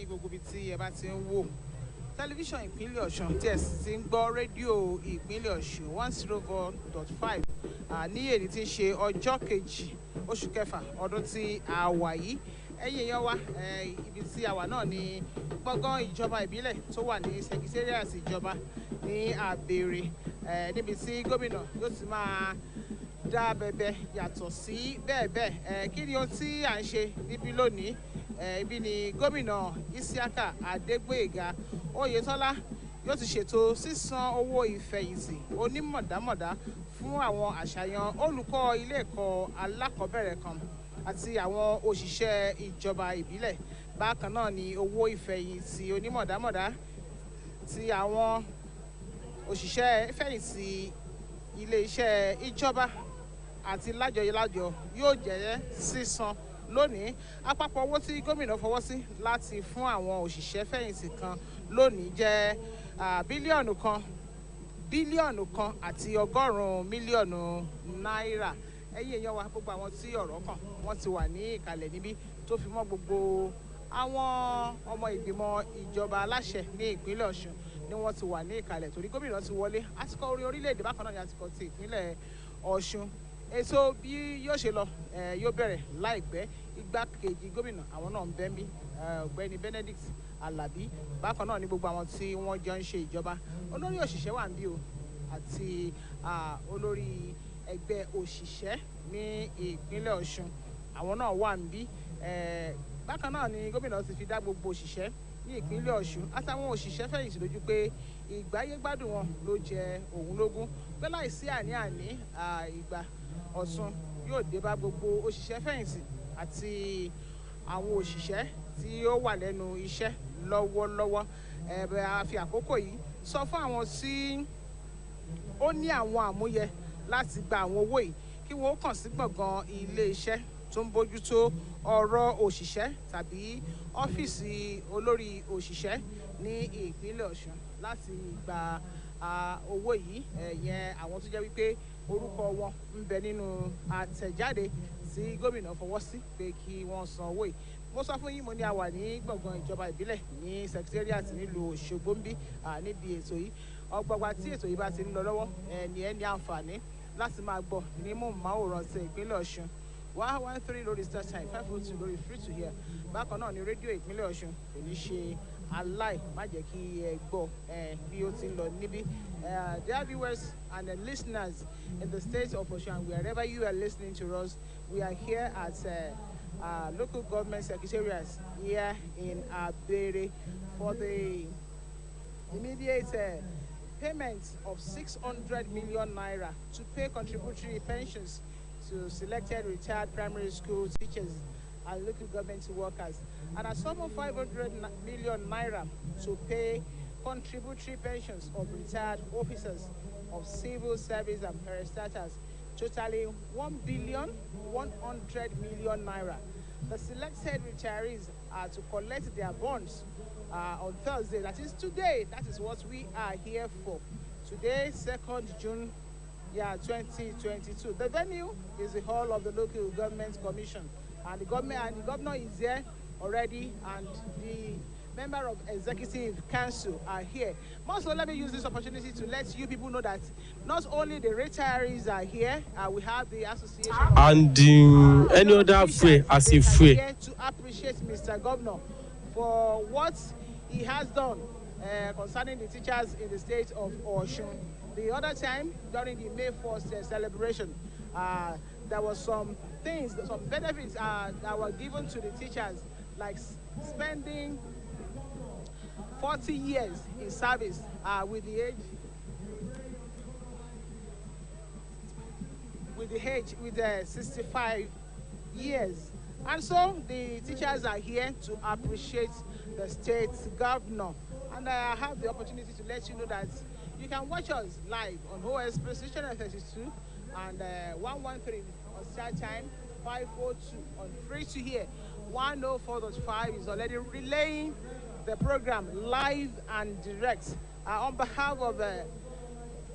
ní gbogbo ibi tí ẹ bá ti ń wò tẹlifíṣàn ìpínlẹ̀ Ọ̀ṣun tí ẹ sì ti ń gbọ́ rédíò ìpínlẹ̀ Ọ̀ṣun 104.5 ní èyí tí ń ṣe ọjọ́ kejì oṣù kẹfà ọdún tí a wà yìí. Ẹ̀yin èèyàn wa ibi tí a wà náà ni gbọ̀ngàn ìjọba ìbílẹ̀ tó wà ní secretariat ìjọba ní Àbèrè níbi tí gómìnà yóò ti máa dá bẹ̀bẹ̀ yàtọ̀ sí bẹ́ẹ̀ bẹ́ẹ̀. Kí ni ohun tí à ń ṣe níbí lónìí? Ibi ni gómìnà Isiaka Adégbóyèga Oyètọ́lá yóò ti ṣètò sísan owó ìfẹ̀yìntì onímọ̀dámọ̀dá fún àwọn àṣàyàn olùkọ́ ilé ẹ̀kọ́ alákọ̀ọ́bẹ̀rẹ̀ kan àti àwọn òṣìṣẹ́ ìjọba ìbílẹ̀. Bákan náà ni owó ìfẹ̀yìntì onímọ̀dámọ̀dá ti àwọn òṣìṣẹ́ ìfẹ̀yìntì ilé iṣẹ́ ìjọba àti lájọ yóò jẹ́ sísan lónìí. Àpapọ̀ owó tí gómìnà fọwọ́ sí láti fún àwọn òṣìṣẹ́ fẹ̀yìntì kan lónìí jẹ́ bílíọ̀nù kan àti ọgọ́rùn-ún mílíọ̀nù náírà. Ẹ̀yin èèyàn wa, gbogbo àwọn tí ọ̀rọ̀ kàn wọ́n ti wà ní ìkàlẹ̀ níbí tó fi mọ́ gbogbo àwọn ọmọ ìgbìmọ̀ ìjọba aláṣẹ ní ìpínlẹ̀ Ọ̀ṣun ni wọ́n ti wà ní ìkàlẹ̀ torí gómìnà ti wọlé. Àsìkò orin orílẹ̀-èdè bákan náà ni àsìkò ti ìpínlẹ̀ Ọ̀ṣun. Ètò bí yóò ṣe lọ yóò bẹ̀rẹ̀ láìpẹ́. Igbákejì gómìnà àwọn náà ń bẹ níbí, ọ̀gbẹ́ni Benedict Alabi. Bákan náà ni gbogbo àwọn tí wọ́n jọ ń ṣe ìjọba. Olórí òṣìṣẹ́ wà níbí o àti olórí ẹgbẹ́ òṣìṣẹ́ ní ìpínlẹ̀ Ọ̀ṣun àwọn náà wà níbí. Bákan náà ni gómìnà ti fi dá gbogbo òṣìṣẹ́ ní ìpínlẹ̀ Ọ̀ṣun àtàwọn òṣìṣẹ́ fẹ̀yìntì lójú pé ìgbáyégbádùn wọn ló jẹ òun lógún, pé láìsí àní-àní ìgbà ọ̀tun yóò dé bá gbogbo òṣìṣẹ́ fẹ̀yìntì àti àwọn òṣìṣẹ́ tí ó wà lẹ́nu iṣẹ́ lọ́wọ́lọ́wọ́. A fi àkókò yìí sọ fún àwọn tí ó ní àwọn àmúyẹ láti gba àwọn owó yìí kí wọ́n kàn sí gbọ̀ngàn ilé iṣẹ́ tó ń bójútó ọ̀rọ̀ òṣìṣẹ́ tàbí ọ́fíìsì olórí òṣìṣẹ́ ní ìpínlẹ̀ Ọ̀ṣun láti gba owó yìí. Yẹn àwọn tó jẹ́ wípé orúkọ wọn ń bẹ nínú àtẹ̀jáde tí gómìnà fọwọ́ sí pé kí wọ́n san owó yìí. Mo sọ fún yín, mo ní a wà ní gbọ̀ngàn ìjọba ìbílẹ̀ ní secretariat nílùú Òṣogbo ń bí níbi ètò yìí. Ọgbọgba tí ètò yìí bá ti ń lọ lọ́wọ́ ni ẹ ní àǹfààní láti máa gbọ́ ní móhùnmáwòrán ti ìpínlẹ̀ Ọ̀ṣun 113 lórí start time 502 lórí free to hear. Bákan náà ni rédíò ìpínlẹ̀ Ọ̀ṣun kò ní ṣe aláì má jẹ́ kí ẹ gbọ́ bí ó ti ń lọ níbí. Dear viewers and listeners in the state of Osun, wherever you are listening to us, we are here at local government secretariat here in Abere for the immediate payment of 600 million naira to pay contributory pensions to selected retired primary school teachers and local government workers, and a sum of 500 million naira to pay contributory pensions of retired officers of civil service and parastatals, totaling 1,100,000,000 naira. The selected retirees are to collect their bonds on Thursday, that is today. That is what we are here for. Today, 2nd June 2022. The venue is the hall of the local government commission, and the governor is here already, and the member of executive council are here. Also, let me use this opportunity to let you people know that not only the retirees are here, we have the association and any other free as if free here to appreciate Mr. Governor for what he has done concerning the teachers in the state of Osun. The other time, during the May 1st celebration, there was some things, some benefits that were given to the teachers, like spending 40 years in service with the age 65 years. And so the teachers are here to appreciate the state governor. And I have the opportunity to let you know that you can watch us live on OSBC channel 32 and 113 on start time, 502 on free to hear. 104.5 is already relaying the program live and direct. On behalf of the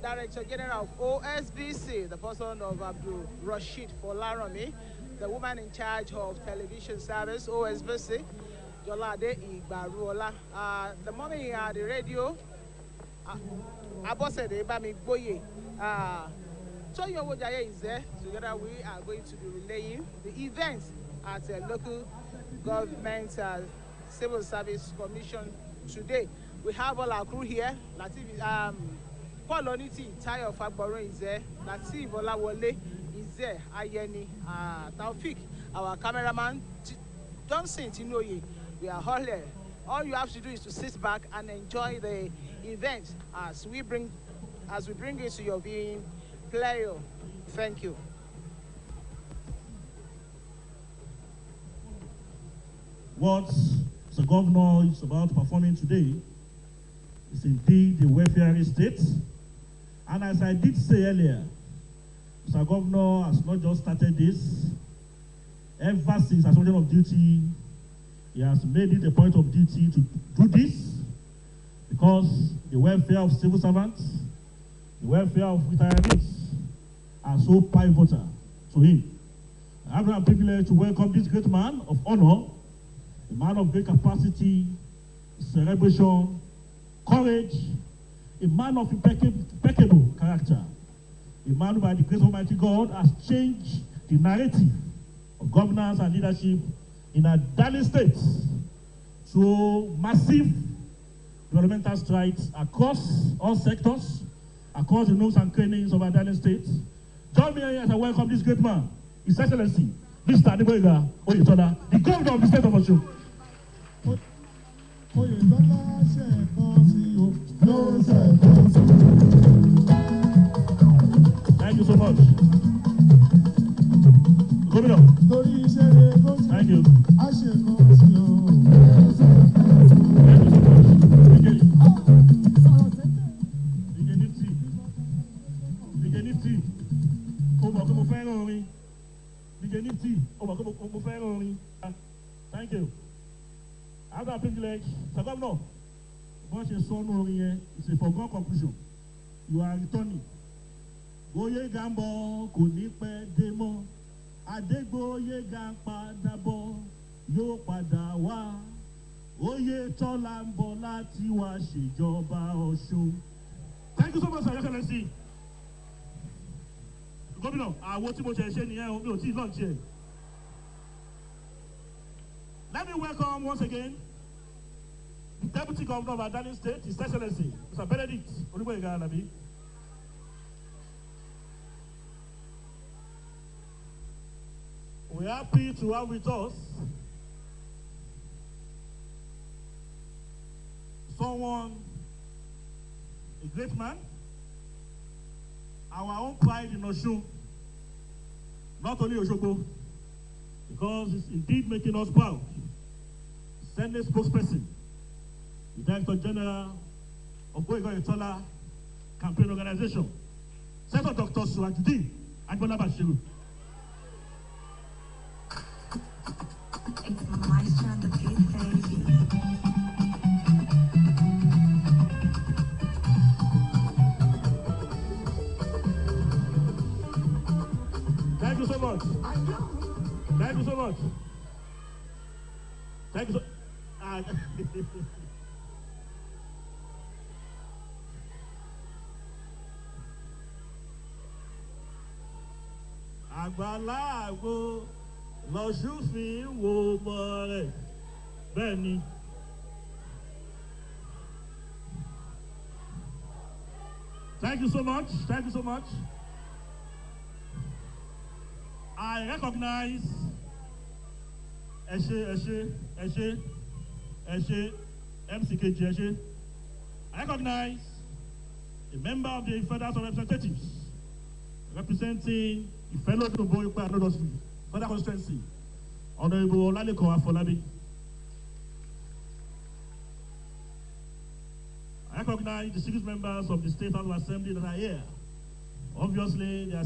Director General of OSBC, the person of Abdul Rashid Folaromi, the woman in charge of television service, OSBC, Jolade Igbaruola. The mommy at the radio, Abosede Bamigboye. Toyin Owojaye is there. Together we are going to be relaying the events at a local government civil service commission today. We have all our crew here. Latif, Paul Oniti, Tayo Fagboron is there. Latif Olawole is there. Ayeni, Taufik, our cameraman, Johnson Tinoye. We are all here. All you have to do is to sit back and enjoy the event as we bring it to your viewing pleasure. Thank you. What the governor is about performing today is indeed the welfare state. And as I did say earlier, Mr. Governor has not just started this. Ever since assumption of duty, he has made it a point of duty to do this because the welfare of civil servants, the welfare of retirees are so pivotal to him. I have the privilege to welcome this great man of honor, a man of great capacity, celebration, courage, a man of impeccable character, a man who by the grace of Almighty God has changed the narrative of governance and leadership in a darling state through massive developmental strides across all sectors, across the nooks and crannies of our darling state. Join me as I welcome this great man, His Excellency, Mr. OYETOLA, the governor of the state of Osun. Thank you so much. Governor. Thank you. Thank you. I have that privilege. So, Governor, once your son here, it's a foregone conclusion. You are returning. Goye Gambo, Kunipe Demo, Adegboye Gampadabo, Yo Padawa, OYETOLA Mbola Tiwa Shijoba Osun. Thank you so much, Your Excellency. Governor, I want to lunch here. Let me welcome once again the Deputy Governor of our darling state, His Excellency, Mr. Benedict Oluboyega. We are happy to have with us someone, a great man, our own pride in Osun, not only Osogbo, because it's indeed making us proud. Senate spokesperson, the Director General of OYETOLA Campaign Organization, Senator Dr. Surajudeen Agbola Bashiru. It's my turn to beat, baby. Thank you so much. Thank you so much. Thank you so Àgbàlá àgbo lọ́sùn fi ń wo ọmọ rẹ̀ bẹ́ẹ̀ ni. Thank you so much. Thank you so much. I recognize Eshe, MCKG Eshe. I recognize a member of the Federal House of Representatives representing the fellow Boypa and Federal Constituency, Honorable Olaleko Afolabi. I recognize the 6 members of the State House of Assembly that are here. Obviously, they are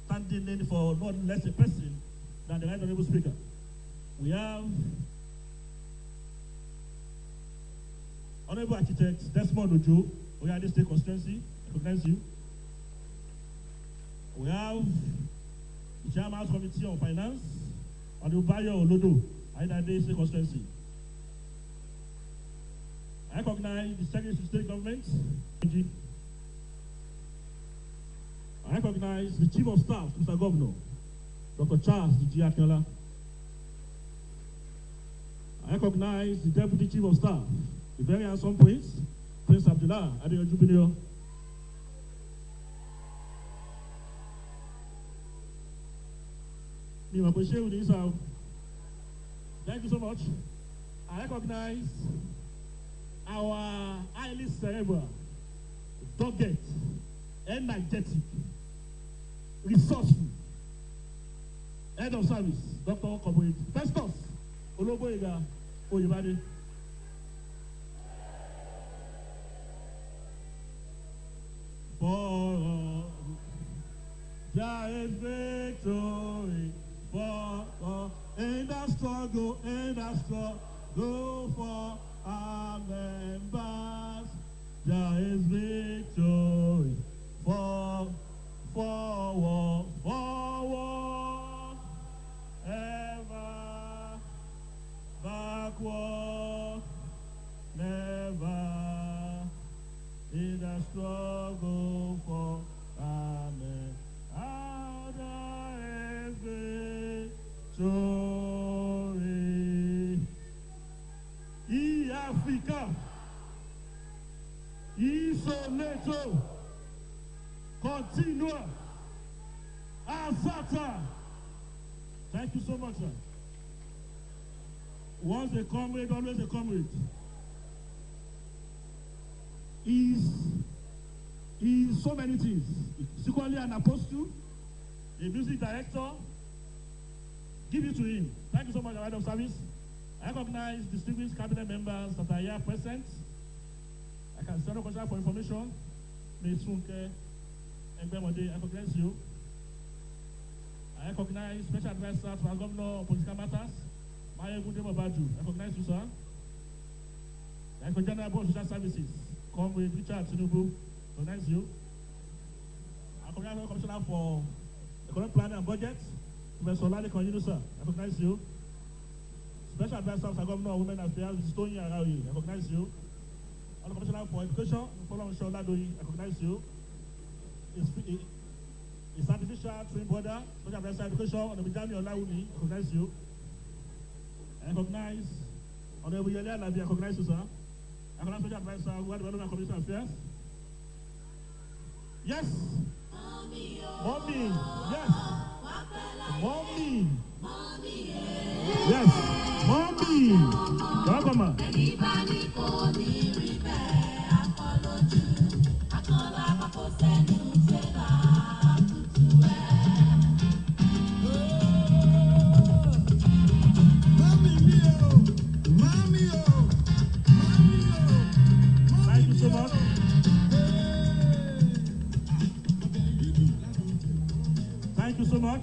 standing in for not less a person than the Right Honorable Speaker. We have Honorable Architect Desmond Ojo, we are the State Constituency, I recognize you. We have the Chairman's Committee on Finance, Honorable Bayo Olodo, Aidade State Constituency. I recognize the Secretary to State Government. I recognize the Chief of Staff, Mr. Governor, Dr. Charles D.G. Akinola. I recognize the Deputy Chief of Staff, the very handsome Prince Abdullah Adeyo Jubinio. Thank you so much. I recognize our highly cerebral, dogged, energetic, resourceful head of service, Dr. Comrade Festus Oloboyega Oyebade. For there is victory for in the struggle for our members. There is victory forward, ever backward, never in the struggle for our members. There is victory. Africa. Isoleto, continua, asata. Thank you so much, sir. Once a comrade, always a comrade. He's so many things. He's equally an apostle, a music director. Give it to him. Thank you so much, Head of Service. I recognize distinguished cabinet members that are here present. I can send a question for information. Ms. Funke Mbemode, I recognize you. I recognize Special Advisor to our Governor of Political Matters, Maya Gundemo Baju. I recognize you, sir. I recognize General Board of Social Services, Comrade Richard Tinubu. I recognize you. I recognize the Commissioner for Economic Planning and Budget, Professor Lale Konyinu, sir. I recognize you. Special Advisor to our Governor of Women Affairs, Tony Arawi. I recognize you. The Commissioner for Education, Follow Shola Doi, I recognize you. His artificial twin brother, Special Advisor Education, Honorable Jami Olawumi, I recognize you. I recognize Honorable Yele Alabi, I recognize you, sir. I recognize Special Advisor, World Development and Community Affairs. Yes. Mommy. Yes. Mommy. Yes. Mommy. Welcome. Thank you so much. Thank you so much.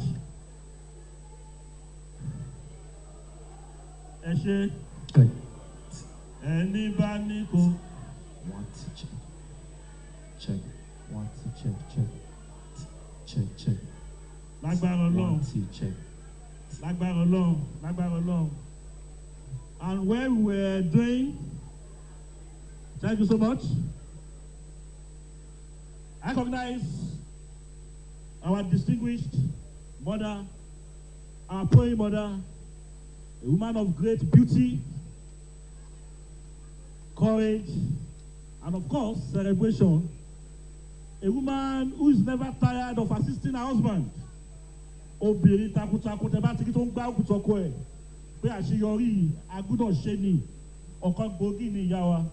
Eshe. Good. Anybody go? One to check. Check. One to check. Check. Check. Lágbára Ọlọ́run. One to check. Lágbára Ọlọ́run. And when we're doing, thank you so much. I recognize our distinguished mother, our praying mother, a woman of great beauty, courage, and of course, celebration. A woman who is never tired of assisting her husband. Obìnrin takuntakun tẹ́ bá ti kí tó ń gbá òkú tọkọ ẹ̀ pé àṣeyọrí agbúdọ̀ ṣe ni ọ̀kan gbòógì ní ìyá wa.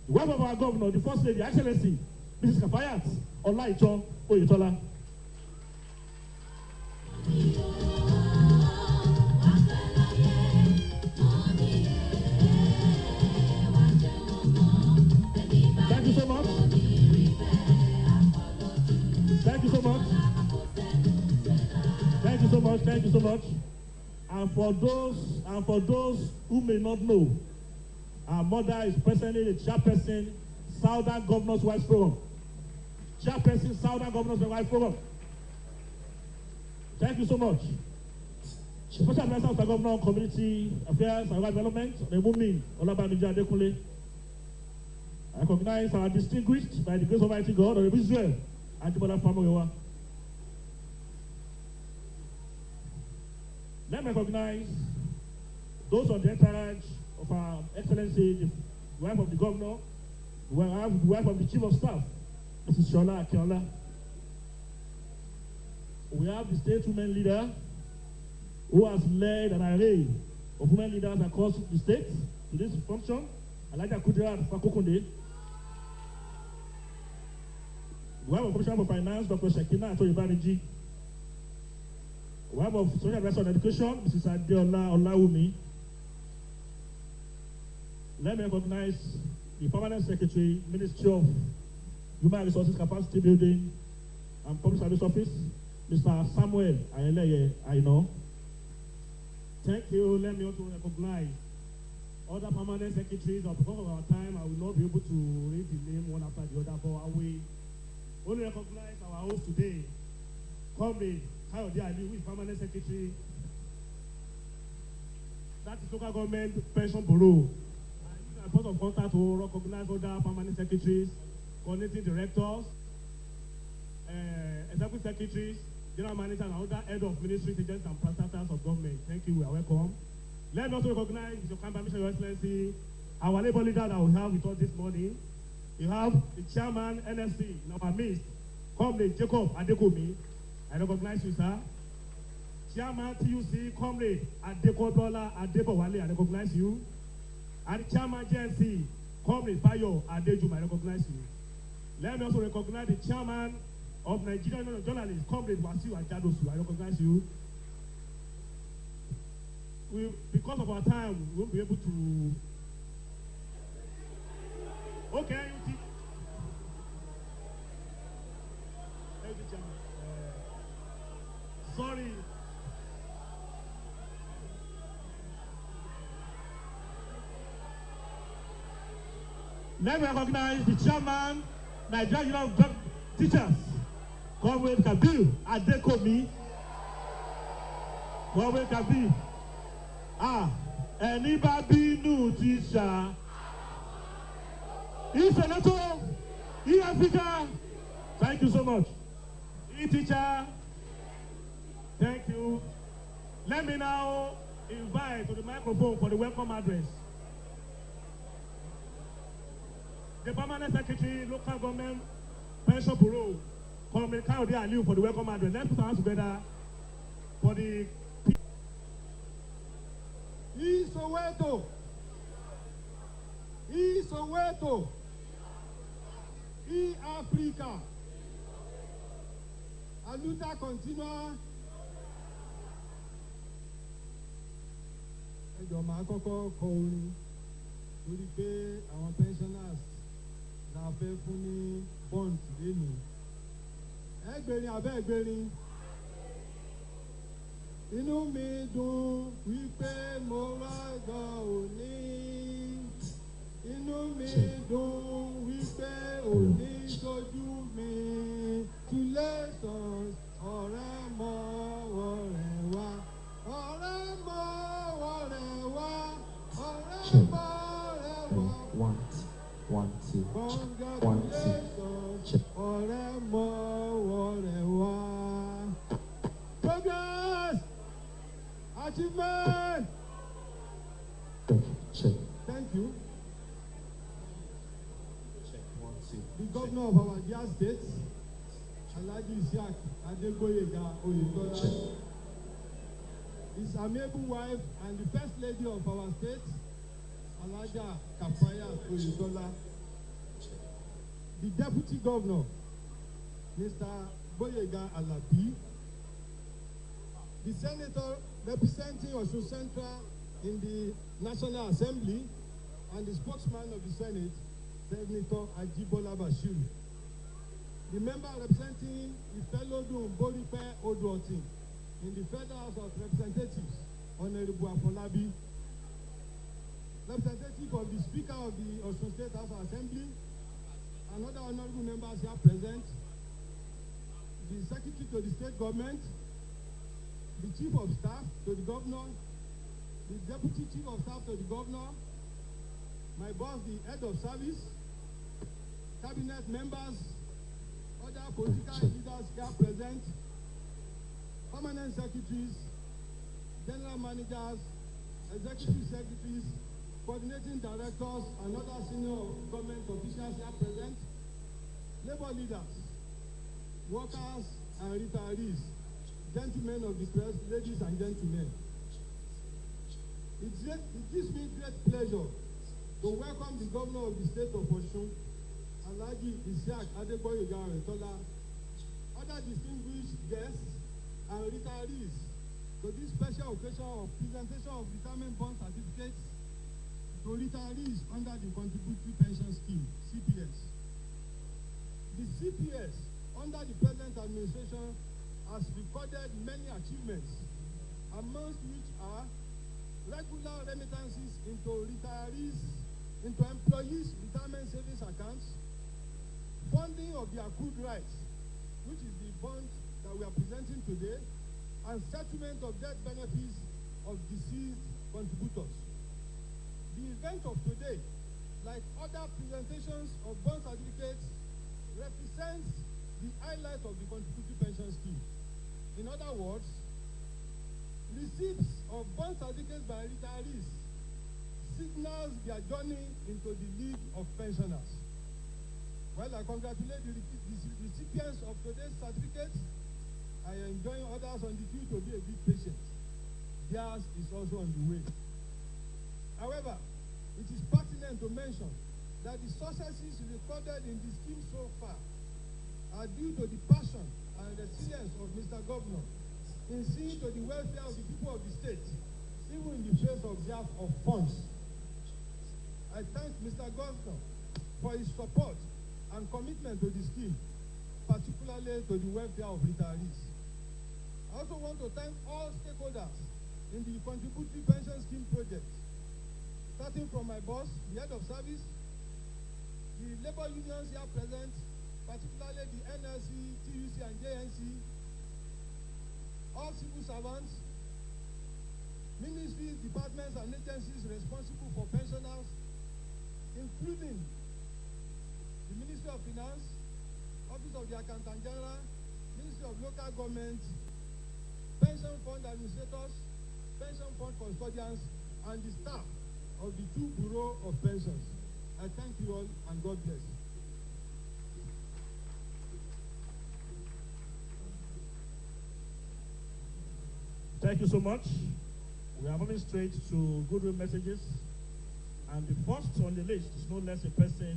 The wife of our governor, the first lady, Excellency, Mrs. Kafayat Ọláìtọ́ Oyètọ́lá. Thank you so much. Thank you so much. Thank you so much. Thank you so much. And for those who may not know, our mother is presently the chairperson, Southern Governors Wives Forum. Chairperson, Southern Governors Wives Forum. Thank you so much. Special Advisor of the Governor, Community Affairs and Rural Development, Remumi Olabamiji Adekunle. I recognize our distinguished by the grace of Almighty God, Honorable Israel Ajibola Famoyowa. Let me recognize those on the entourage of our Excellency, the wife of the Governor, the wife of the Chief of Staff, Mrs. Shola Akinola. We have the state women leader who has led an array of women leaders across the state to this function, Alaja Kudrat Fakokunde. We have a Commissioner for Finance, Dr. Shekina Atoyibaniji. We have a Social Advisor on Education, Mrs. Adeola Olawumi. Let me recognize the Permanent Secretary, Ministry of Human Resources Capacity Building and Public Service Office, Mr. Samuel Ayeleye Aino. Thank you. Let me also recognize other permanent secretaries. Because of our time, I will not be able to read the name one after the other, but I will only recognize our host today, Comrade Kayode Ali, who is permanent secretary. That is local government pension bureau. I use a point of contact to recognize other permanent secretaries, coordinating directors, executive secretaries, general manager, and other head of ministries, agents, and parastatals of government. Thank you. We are welcome. Let me also recognize, with your kind permission, Your Excellency, our labor leader that we have with us this morning. You have the chairman, NSC, in our midst, Comrade Jacob Adekomi. I recognize you, sir. Chairman TUC, Comrade Adekobola Adebowale, I recognize you. And Chairman GNC, Comrade Bayo Adejuma, I recognize you. Let me also recognize the chairman of Nigerian Union of Journalists, Comrade Wasiu Ajadosu, I recognize you. Because of our time, we won't be able to. Okay, sorry. Let me recognize the chairman, Nigerian Union of Teachers, Comrade Kabir Adekomi. Comrade Kabir. Anybody new teacher? Senator, Africa. Thank you so much. Teacher. Thank you. Let me now invite to the microphone for the welcome address the Permanent Secretary, Local Government Pension Bureau, Comrade Kayode Ali, for the welcome address. Let's put our hands together for the Soweto. Soweto. Africa. A luta continua. Ẹjọ́ máa kọ́kọ́ kọ orin torí pé àwọn pensioners la fẹ́ fún ní bond lẹ́nu. Ẹgbẹ̀rin abẹ́ ẹgbẹ̀rin. Inú mi dùn wípé mo rọ́jọ́ òní. Inú mi dùn wípé òní ṣojú mi. Congratulations, ọ̀rẹ́ mọ́ ọ̀rẹ́ wa. Ọ̀rẹ́ mọ́ ọ̀rẹ́ wa. Ọ̀rẹ́ mọ́ ọ̀rẹ́ wa. One, two. Congratulations, ọ̀rẹ́ mọ́ ọ̀rẹ́ wa. Progress! Achievement! Check. Thank you. Check. 1, 2. The governor of our dear state, Alhaji Isiaq Adegboyega Oyetola, his amiable wife and the first lady of our state, Alhaja Kafaya Oyetola, the deputy governor, Mr. Boyega Alabi, the senator representing Osun Central in the National Assembly, and the spokesman of the Senate, Senator Ajibola Bashir. The member representing Ifelodun Boripe Oduotin in the Federal House of Representatives, Honorable Afolabi. Representative of the Speaker of the Osun State House of Assembly, and other honorable members here present, the Secretary to the State Government, the Chief of Staff to the Governor, the Deputy Chief of Staff to the Governor, my boss, the Head of Service, Cabinet members, other political leaders here present, permanent secretaries, general managers, executive secretaries, coordinating directors, and other senior government officials here present, labor leaders, workers, and retirees, gentlemen of the press, ladies and gentlemen. It gives me great pleasure to welcome the Governor of the State of Osun, Alhaji Isiaq Adeboyega OYETOLA, other distinguished guests, and retirees to this special occasion of presentation of retirement bond certificates to retirees under the Contributory Pension Scheme, CPS. The CPS, under the present administration, has recorded many achievements, amongst which are regular remittances into employees' retirement savings accounts, funding of the accrued rights, which is the bond that we are presenting today, and settlement of death benefits of deceased contributors. The event of today, like other presentations of bond certificates, represents the highlight of the Contributory Pension Scheme. In other words, receipts of bond certificates by retirees signals their journey into the League of Pensioners. While I congratulate the recipients of today's certificates, I enjoin others on the queue to be a bit patient. Theirs is also on the way. However, it is pertinent to mention that the successes recorded in the scheme so far are due to the passion and resilience of Mr. Governor in seeing to the welfare of the people of the state, even in the face of dearth of funds. I thank Mr. Governor for his support and commitment to the scheme, particularly to the welfare of retirees. I also want to thank all stakeholders in the Contributory Pension Scheme project, starting from my boss, the Head of Service, the labor unions here present, particularly the NLC, TUC, and JNC, all civil servants, ministries, departments, and agencies responsible for pensioners, including the Ministry of Finance, Office of the Accountant General, Ministry of Local Government, pension fund administrators, pension fund custodians, and the staff of the 2 Bureau of Pensions. I thank you all, and God bless. Thank you so much. We are moving straight to goodwill messages. And the first on the list is no less a person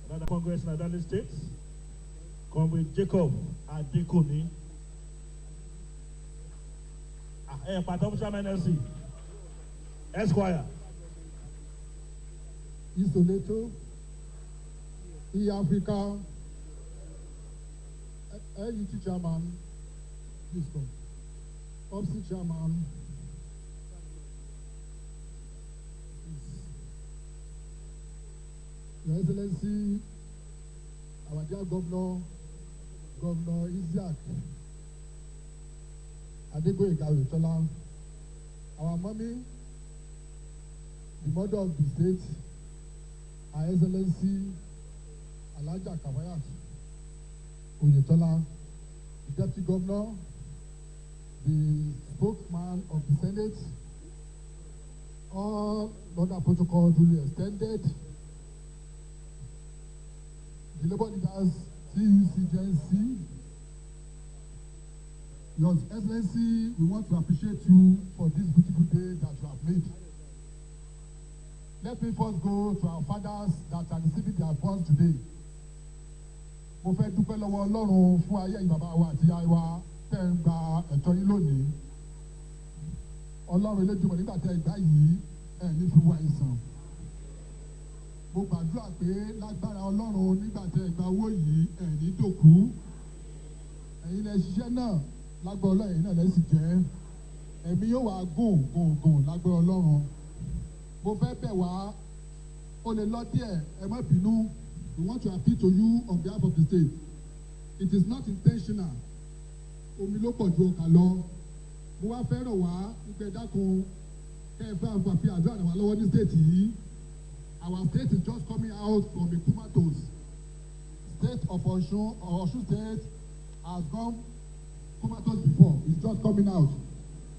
than the Congress in Adani State, Comrade Jacob Adekomi. NLC, Esquire. Isoleto, E-Africa, AUT Chairman, please come. OSBC Chairman, Your Excellency, our dear Governor, Governor Isiaq Adeboyega OYETOLA, our mommy, the mother of the state, Her Excellency Alhaja Kafayat OYETOLA, the Deputy Governor, the spokesman of the Senate, all other protocols duly extended, the labor leaders, TUC, JNC, Your Excellency, we want to appreciate you for this beautiful day that you have made. Let me first go to our fathers that are receiving their funds today. Mo fẹ́ dúpẹ́ lọ́wọ́ Ọlọ́run fún ayé ìbàbá wa àti ìyá wa tẹ́ ń gba ẹ̀tọ́ yín lónìí. Ọlọ́run eléjùmọ̀ nígbà tẹ́ ìgbà yìí ẹ̀ ní fi wá ìsàn. Mo gbàdúrà pé lágbára Ọlọ́run nígbà tẹ́ ìgbà owó yìí ẹ̀ ní dòkú. Ẹ̀yin lẹ ṣiṣẹ́ náà lágbára Ọlọ́run yìí náà lẹ́sìn jẹ́. Ẹ̀mí yóò wá gùn lágbára Ọlọ́run. Mo fẹ́ bẹ̀ wá ó lè lọ díẹ̀ ẹ má bínú. We want to appeal to you on behalf of the state. It is not intentional. Omi ló pọ̀ ju ọkà lọ. mo wá fẹ́ràn wá ìpè dákun kẹfẹ́ àgbàfi àdúrà rẹ̀ wá lọ́wọ́ ní state yìí. Our state is just coming out from a comatose. State of Osun State has gone comatose before. It's just coming out.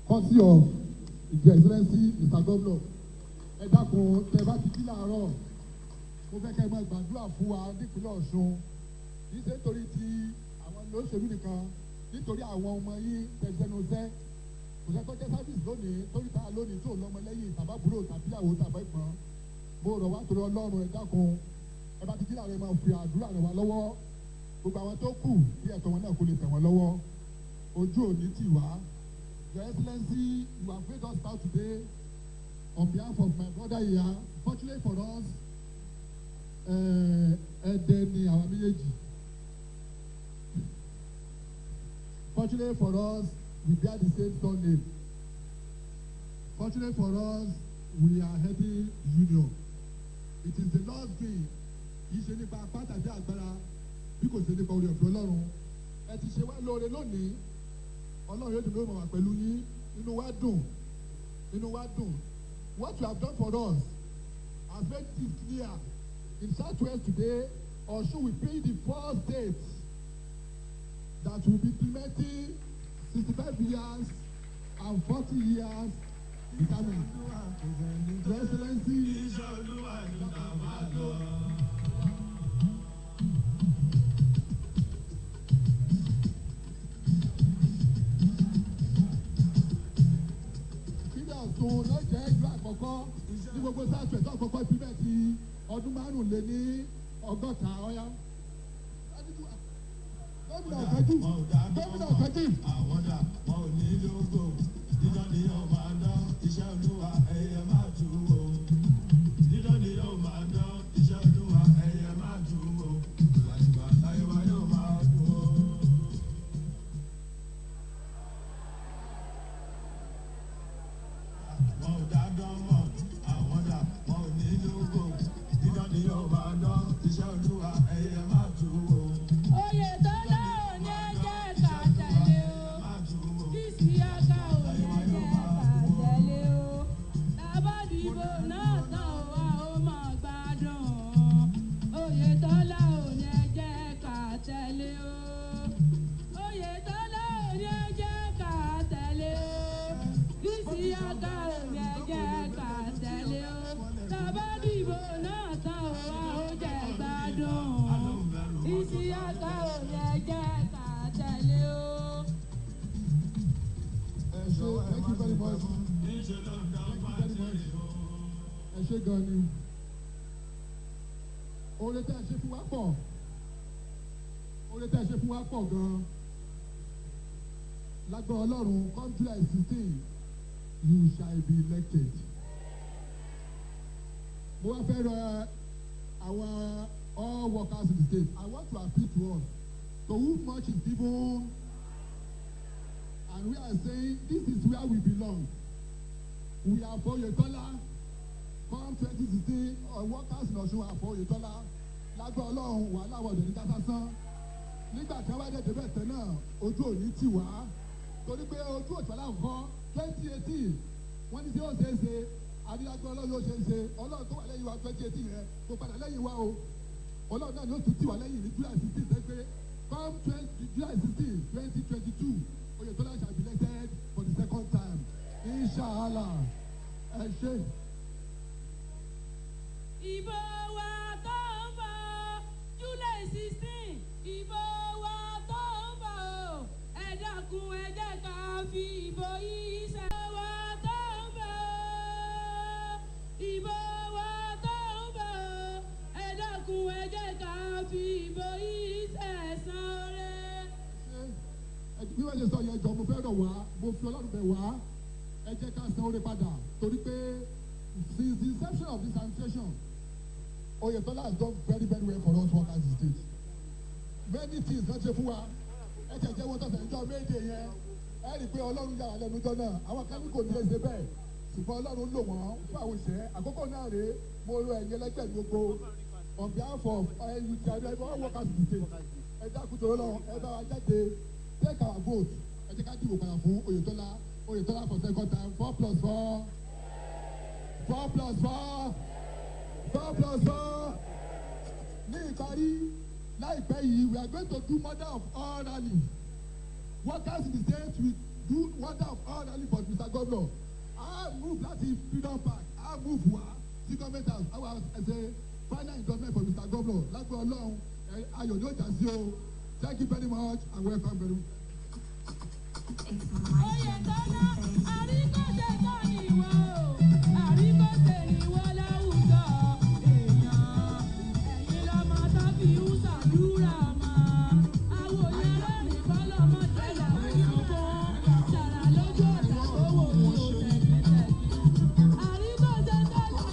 Courtesy of His Excellency Mr. Governor. Ẹ dákun tẹ́ bá ti jí láàárọ̀. Mo fẹ́ kẹ́ ẹ máa gbàdúrà fún wa nípínlẹ̀ Ọ̀ṣun. Kì í ṣe nítorí ti àwọn olóṣèlú nìkan, nítorí àwọn ọmọ yín tẹ̀sẹ̀nusẹ́. Kò sẹ́ tó jẹ́ sáfíìsì lónìí, torí ta lónìí tó lọ́mọ lẹ́yìn tàbábúrò tàbíyàwó tàbẹ́gbọ́n. Mo rọ̀ wá torí Ọlọ́run ẹ dákun. Ẹ bá ti jí láàárọ̀ ẹ máa fi àdúrà rẹ̀ wá lọ́wọ́. Gbogbo àwọn tó kù bí ẹ̀tọ́ wọn náà kò lè tẹ̀ wọ́n lọ́wọ́. Ojú òní tì wá. Your Excellency, you have made us proud today on behalf of my brother here. Fortunately for us, Ẹdẹ ni àwọn méjèèjì. Fortunately for us, we bear the same surname. Fortunately for us, we are heading union. It is the Lord's doing. Kì í ṣe nípa apá tàbí agbára bí kò ṣe nípa oore ọ̀fẹ́ Ọlọ́run. Ẹ ti ṣe wá lóore lónìí. Ọlọ́run yóò dùn mí ó máa wà pẹ̀lú yín. Inú wa dùn. Inú wa dùn. What you have done for us has made it clear. In Southwest today, Osun will be the first state that will be implementing 65 years and 40 years retirement. Your Excellency. Ọ̀ṣun lọ́jọ́ ìlú àkọ́kọ́ ní gbogbo Southwest àkọ́kọ́ ìpínlẹ̀ ti ọdún márùnléní ọgọ́ta ọ̀yá. Gómìnà ọ̀kẹ́jì. Àwọn dà wọn ò ní lógo dídán ni yóò máa dán iṣẹ́ Olúwa ẹ̀yẹ máa tù ú o. Dídán ni yóò máa dán iṣẹ́ Olúwa ẹ̀yẹ máa tù ú o. Ìgbàgbà láyé wa yóò máa dùn o. Wọn ò dá dán mọ̀, àwọn dà wọn ò ní lógo dídán ni yóò máa dán iṣẹ́ Olúwa ẹ̀yẹ máa tù ú o. Oyètọ́lá ò ní jẹ́ ká tẹ̀lé o, bísí ọ̀gá ò ní jẹ́ ká tẹ̀lé o, tàbádìbò náà tán wá ó máa gbádùn. Oyètọ́lá ò ní jẹ́ ká tẹ̀lé o, Oyètọ́lá ò ní jẹ́ ká tẹ̀lé o, bísí ọ̀gá ò ní jẹ́ ká tẹ̀lé o, tàbádìbò náà tán wá ó jẹ́ gbádùn. Bísí ọ̀gá ò ní jẹ́ ká tẹ̀lé o. Thank you very much. Ẹ ṣé gan ni. Oore tẹ́ ẹ ṣe fún wa pọ̀. Oore tẹ́ ẹ ṣe fún wa pọ̀ gan. Lágbára Ọlọ́run, come July 16, you shall be elected. Mo wá fẹ́ rọ àwọn all workers in the state. I want to appeal to us. To whom much is given, and we are saying this is where we belong. We are for Oyètọ́lá. Come 2016, workers in Ọ̀ṣun are for Oyètọ́lá. Lágbára Ọlọ́run wàhálà wọ̀dọ̀ ní kásásán. Nígbà tí wọ́n bá dẹ̀ débẹ̀ tẹ̀ náà, ojú òní tì wá. Torí pé ojú Oyètọ́lá kọ́ 2018, wọ́n ní tí yóò ṣe é ṣe, àdílágbá Ọlọ́run yóò ṣe é ṣe. Ọlọ́run tó wà lẹ́yìn wa 2018 yẹn, kò padà lẹ́yìn wa o. Ọlọ́run náà ni ó tún tì wá lẹ́yìn ní July 16 sẹ́gbẹ́. Come July 16, 2022, Oyètọ́lá shall be elected for the second time. Inshallah. Ẹ ṣé. Ìbò wa tó ń bọ̀ July 16, ìbò wa tó ń bọ̀ o, ẹ dákun ẹ jẹ́ ká fi ìbò yìí ṣe. Ìbò wa tó ń bọ̀ o, ìbò wa tó ń bọ̀ o, ẹ dákun ẹ jẹ́ ká fi ìbò yìí ṣẹ̀san rẹ̀. Bí wọ́n ṣe sọ yẹn jọ, mo fẹ́ rọ̀ wá, mo fi Ọlọ́run bẹ̀ wá, ẹ jẹ́ ká san oore padà torí pé since the inception of this administration, Oyètọ́lá has done very very well for us workers in the state. Many things ló ṣe fún wa, ẹ jẹ́ jẹ́ wọ́n tọ̀sẹ̀ níjọ́ méje yẹn, ẹ rí i pé Ọlọ́run yà wá lẹ́nu jọ náà, àwọn kan ní kò ní lè ṣe bẹ́ẹ̀, ṣùgbọ́n Ọlọ́run lò wọ́n fún àwọn ìṣẹ́, àkókò náà rèé, mo rọ ẹ̀yin ẹlẹ́gbẹ́ mi gbogbo, on behalf of all workers in the state, ẹ dákun tó lọ, ẹ bá wa jáde, take our vote, ẹ jẹ́ ká dìbò padà fún Oyètọ́lá. Oyetola for second time. 4 plus 4. 4 plus 4. 4 plus 4. Ní ìparí, láìpẹ́ yìí, we are going to do mother of all rally. Workers in the state will do mother of all rally for Mr. Governor. I move láti Freedom Park. I move wá sí government house. I was as a final endorsement for Mr. Governor. Lágbó Ọlọ́run, ayọ̀ ní ọjà sí o. Thank you very much and welcome very much. Oyetola, àríkọ́ṣe tán ni ìwọ o, àríkọ́ṣe ni ìwọ láwùjọ èèyàn. Ẹ̀yin lọmọ tó fi ń ṣàdúrà mọ́. Àwòyẹ lórí fọlọ́mọ tẹ̀lé àwọn fún. Ṣàrà lójú ọ̀tá tó wò ní òtẹ̀kẹ̀tẹ̀. Àríkọ́ṣe tán ni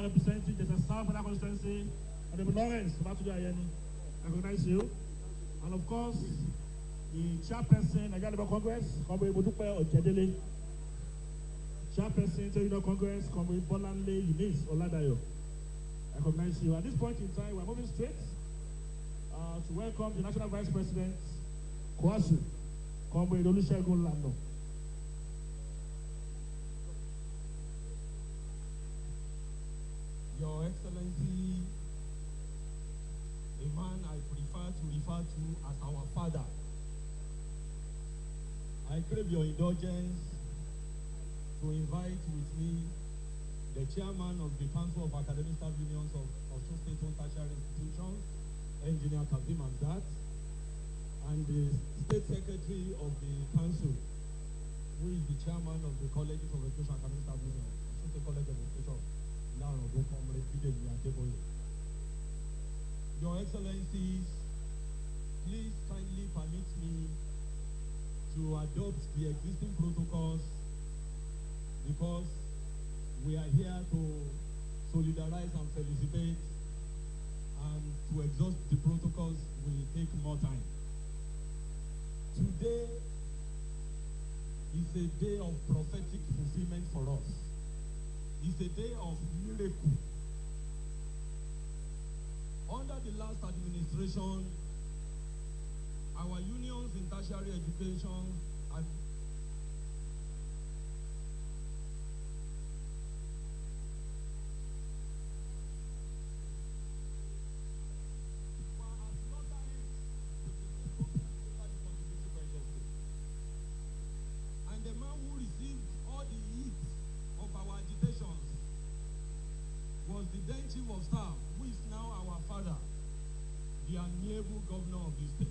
representing the South Federal Constituency, Honorable Lawrence, I recognize you. And of course, the chairperson, Nigeria Labour Congress, Comrade Bodupe Ojedele. Chairperson, Union Congress, Comrade Bolanle Eunice Oladayo. I recognize you. At this point in time, we're moving straight to welcome the National Vice President, Kwasu, Comrade Olusegun Lano. Your Excellency, a man I prefer to refer to as our father, I crave your indulgence to invite with me the chairman of the Council of Academic Staff Unions of Osun State Tertiary Institutions, Engineer Kazim Amzat, and the State Secretary of the Council, who is the chairman of the Colleges of Education Academic Staff Union, Osun State College of Education. Your Excellencies, please kindly permit me to adopt the existing protocols because we are here to solidarize and felicitate, and to exhaust the protocols will take more time. Today is a day of prophetic fulfillment for us. It's a day of miracle. Under the last administration, our unions in tertiary education have and the man who received all the heat chief of staff, who is now our father, the amiable governor of this state.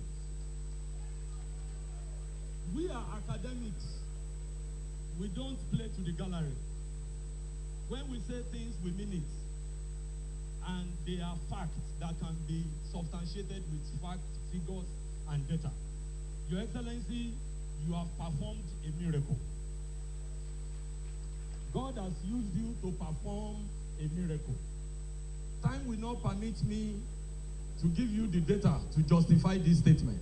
We are academics. We don't play to the gallery. When we say things, we mean it. And they are facts that can be substantiated with facts, figures, and data. Your Excellency, you have performed a miracle. God has used you to perform a miracle. Time will not permit me to give you the data to justify this statement.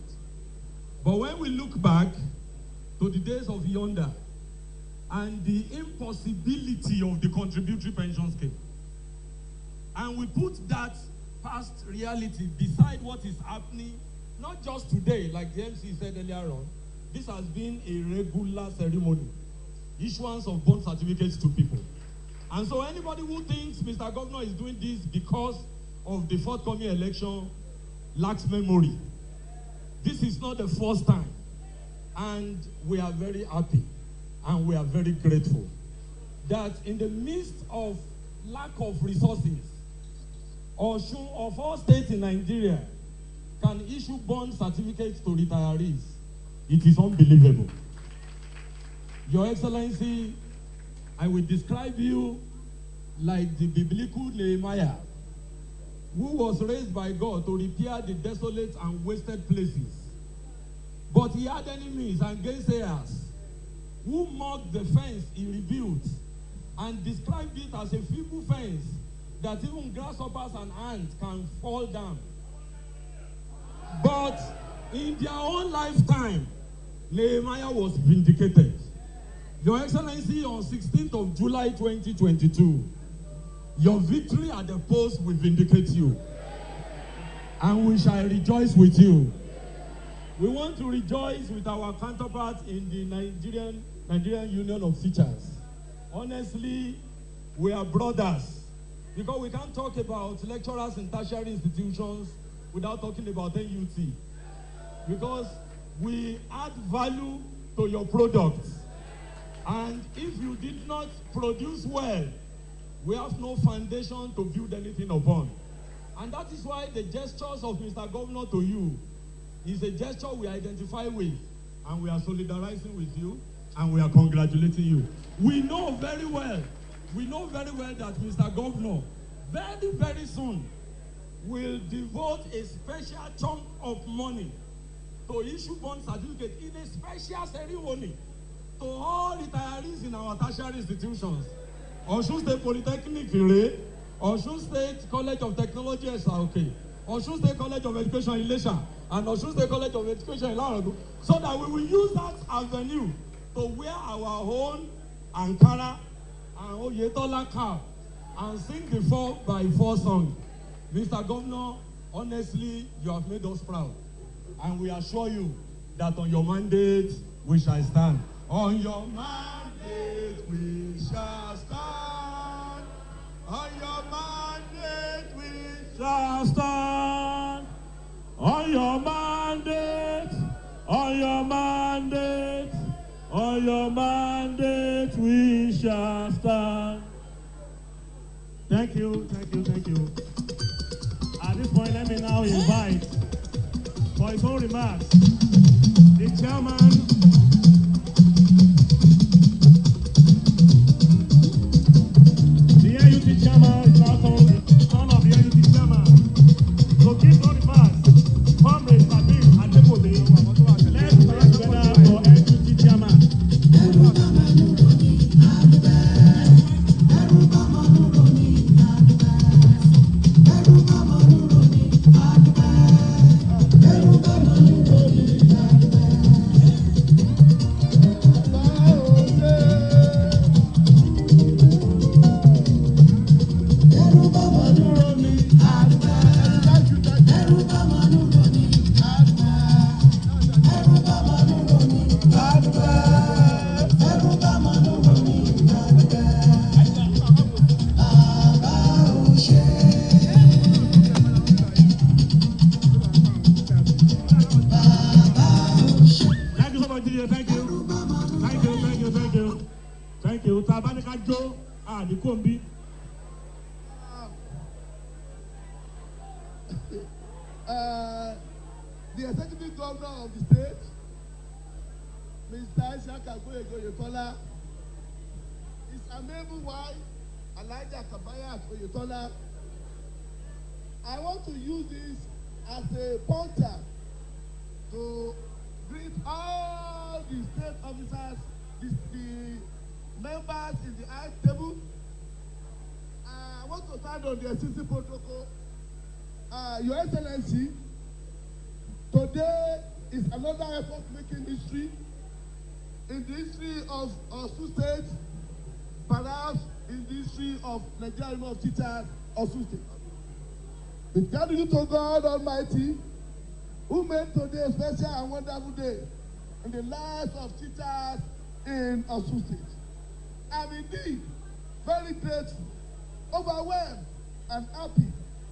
But when we look back to the days of yonder and the impossibility of the contributory pension scheme, and we put that past reality beside what is happening, not just today, like the MC said earlier on, this has been a regular ceremony, issuance of bond certificates to people. And so anybody who thinks Mr. Governor is doing this because of the forthcoming election lacks memory. This is not the first time. And we are very happy and we are very grateful that in the midst of lack of resources, Osun of all states in Nigeria can issue bond certificates to retirees. It is unbelievable. Your Excellency, I will describe you like the biblical Nehemiah, who was raised by God to repair the desolate and wasted places. But he had enemies and gainsayers who mocked the fence he rebuilt and described it as a feeble fence that even grasshoppers and ants can fall down. But in their own lifetime, Nehemiah was vindicated. Your Excellency, on 16th of July 2022, your victory at the post will vindicate you. And we shall rejoice with you. We want to rejoice with our counterparts in the Nigerian Union of Teachers. Honestly, we are brothers. Because we can't talk about lecturers in tertiary institutions without talking about NUT. Because we add value to your product. And if you did not produce well, we have no foundation to build anything upon. And that is why the gestures of Mr. Governor to you is a gesture we identify with, and we are solidarizing with you, and we are congratulating you. We know very well that Mr. Governor, very, very soon, will devote a special chunk of money to issue bond certificate in a special ceremony to all retirees in our tertiary institutions. Osun State Polytechnic, Osun State College of Technology, SRK, Osun State College of Education in Ilesha, and Osun State College of Education in Larodu, so that we will use that avenue to wear our own Ankara and OYETOLA cap and sing the 4x4 song. Mr. Governor, honestly, you have made us proud. And we assure you that on your mandate, we shall stand. On your mandate, we shall stand. On your mandate, we shall stand. On your mandate, on your mandate, on your mandate, we shall stand. Thank you, thank you, thank you. At this point, let me now invite, for his own remarks, the chairman, the NUT chairman is now called the son of the NUT chairman. So give all remarks. Comrade Sabir Adebode, let's stand together for NUT chairman. Okay. The executive governor of the state, Mr. Ishaka OYETOLA, his amiable wife, Elijah Kabaya OYETOLA. I want to use this as a pointer to greet all the state officers, the members in the high table. I want to stand on the existing protocol. Your Excellency, today is another effort making history in the history of Osun State, perhaps in the history of Nigeria Union of Teachers, Osun State. With gratitude to God Almighty, who made today a special and wonderful day in the lives of teachers in Osun State. I'm indeed very grateful, overwhelmed, and happy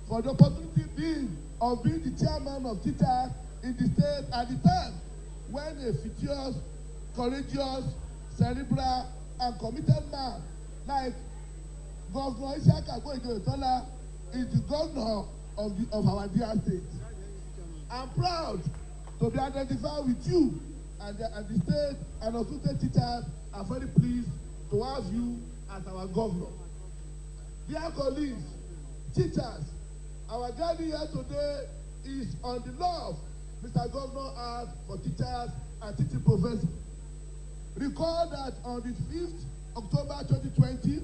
for the opportunity of being the chairman of teachers in the state at the time when a virtuous, courageous, cerebral, and committed man like Governor Ishaka OYETOLA is the governor of our dear state. I'm proud to be identified with you, and the state and Osun State teachers are very pleased to have you as our governor. Dear colleagues, teachers, our journey here today is on the love Mr. Governor has for teachers and teaching professors. Recall that on the 5th October 2020,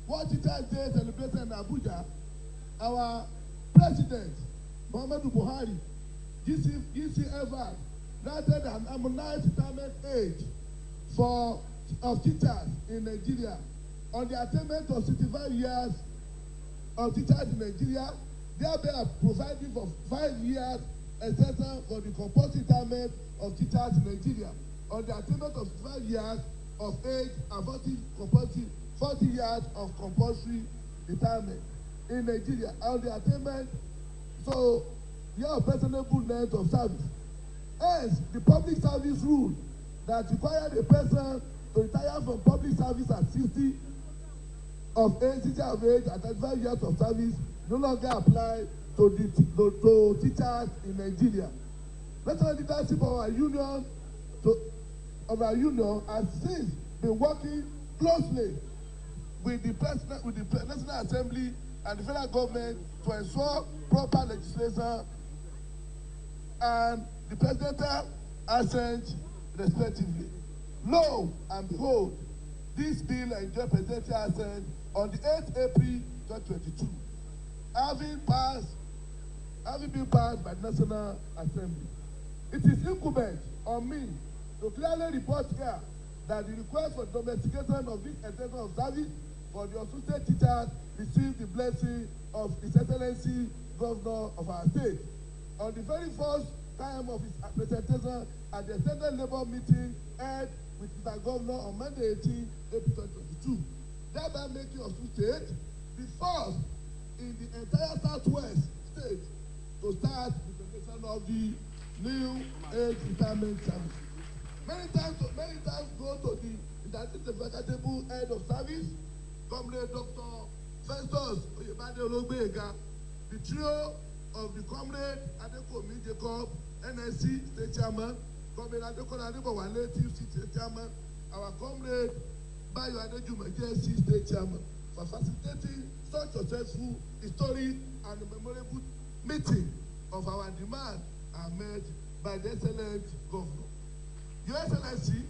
World Teachers Day celebration in Abuja, our President, Muhammadu Buhari, GCFR, granted an harmonized retirement age of teachers in Nigeria on the attainment of 65 years of teachers in Nigeria, thereby providing for 5 years extension for the compulsory retirement of teachers in Nigeria on the attainment of 65 years of age and 40 years of compulsory retirement in Nigeria on the attainment, so year of personable length of service. Hence, the public service rule that required a person to retire from public service at 60 of age and 35 years of service no longer apply to teachers in Nigeria. National leadership of our union has since been working closely with the National Assembly and the federal government to ensure proper legislation and the presidential assent respectively. Lo and behold, this bill enjoyed presidential assent on the 8th April 2022, having been passed by the National Assembly. It is incumbent on me to clearly report here that the request for domestication of this extension of service for the Osun State teachers received the blessing of His Excellency Governor of our state. On the very first time of his presentation at the extended labor meeting held with Mr. Governor on Monday 18 April 2022, thereby making Osun State the first in the entire Southwest state to start the presentation of the new age retirement service. Many times go to the vegetable head of service, Comrade Dr. Festus Oyebade Ologbega, the trio of the Comrade Adekomi Jacob, NSC State Chairman, Comrade Adekola Adebowale, TFC State Chairman, our Comrade Bayo Adejumo, JSC State Chairman, for facilitating such successful, historic, and memorable meeting of our demand are met by the excellent governor. Your Excellency,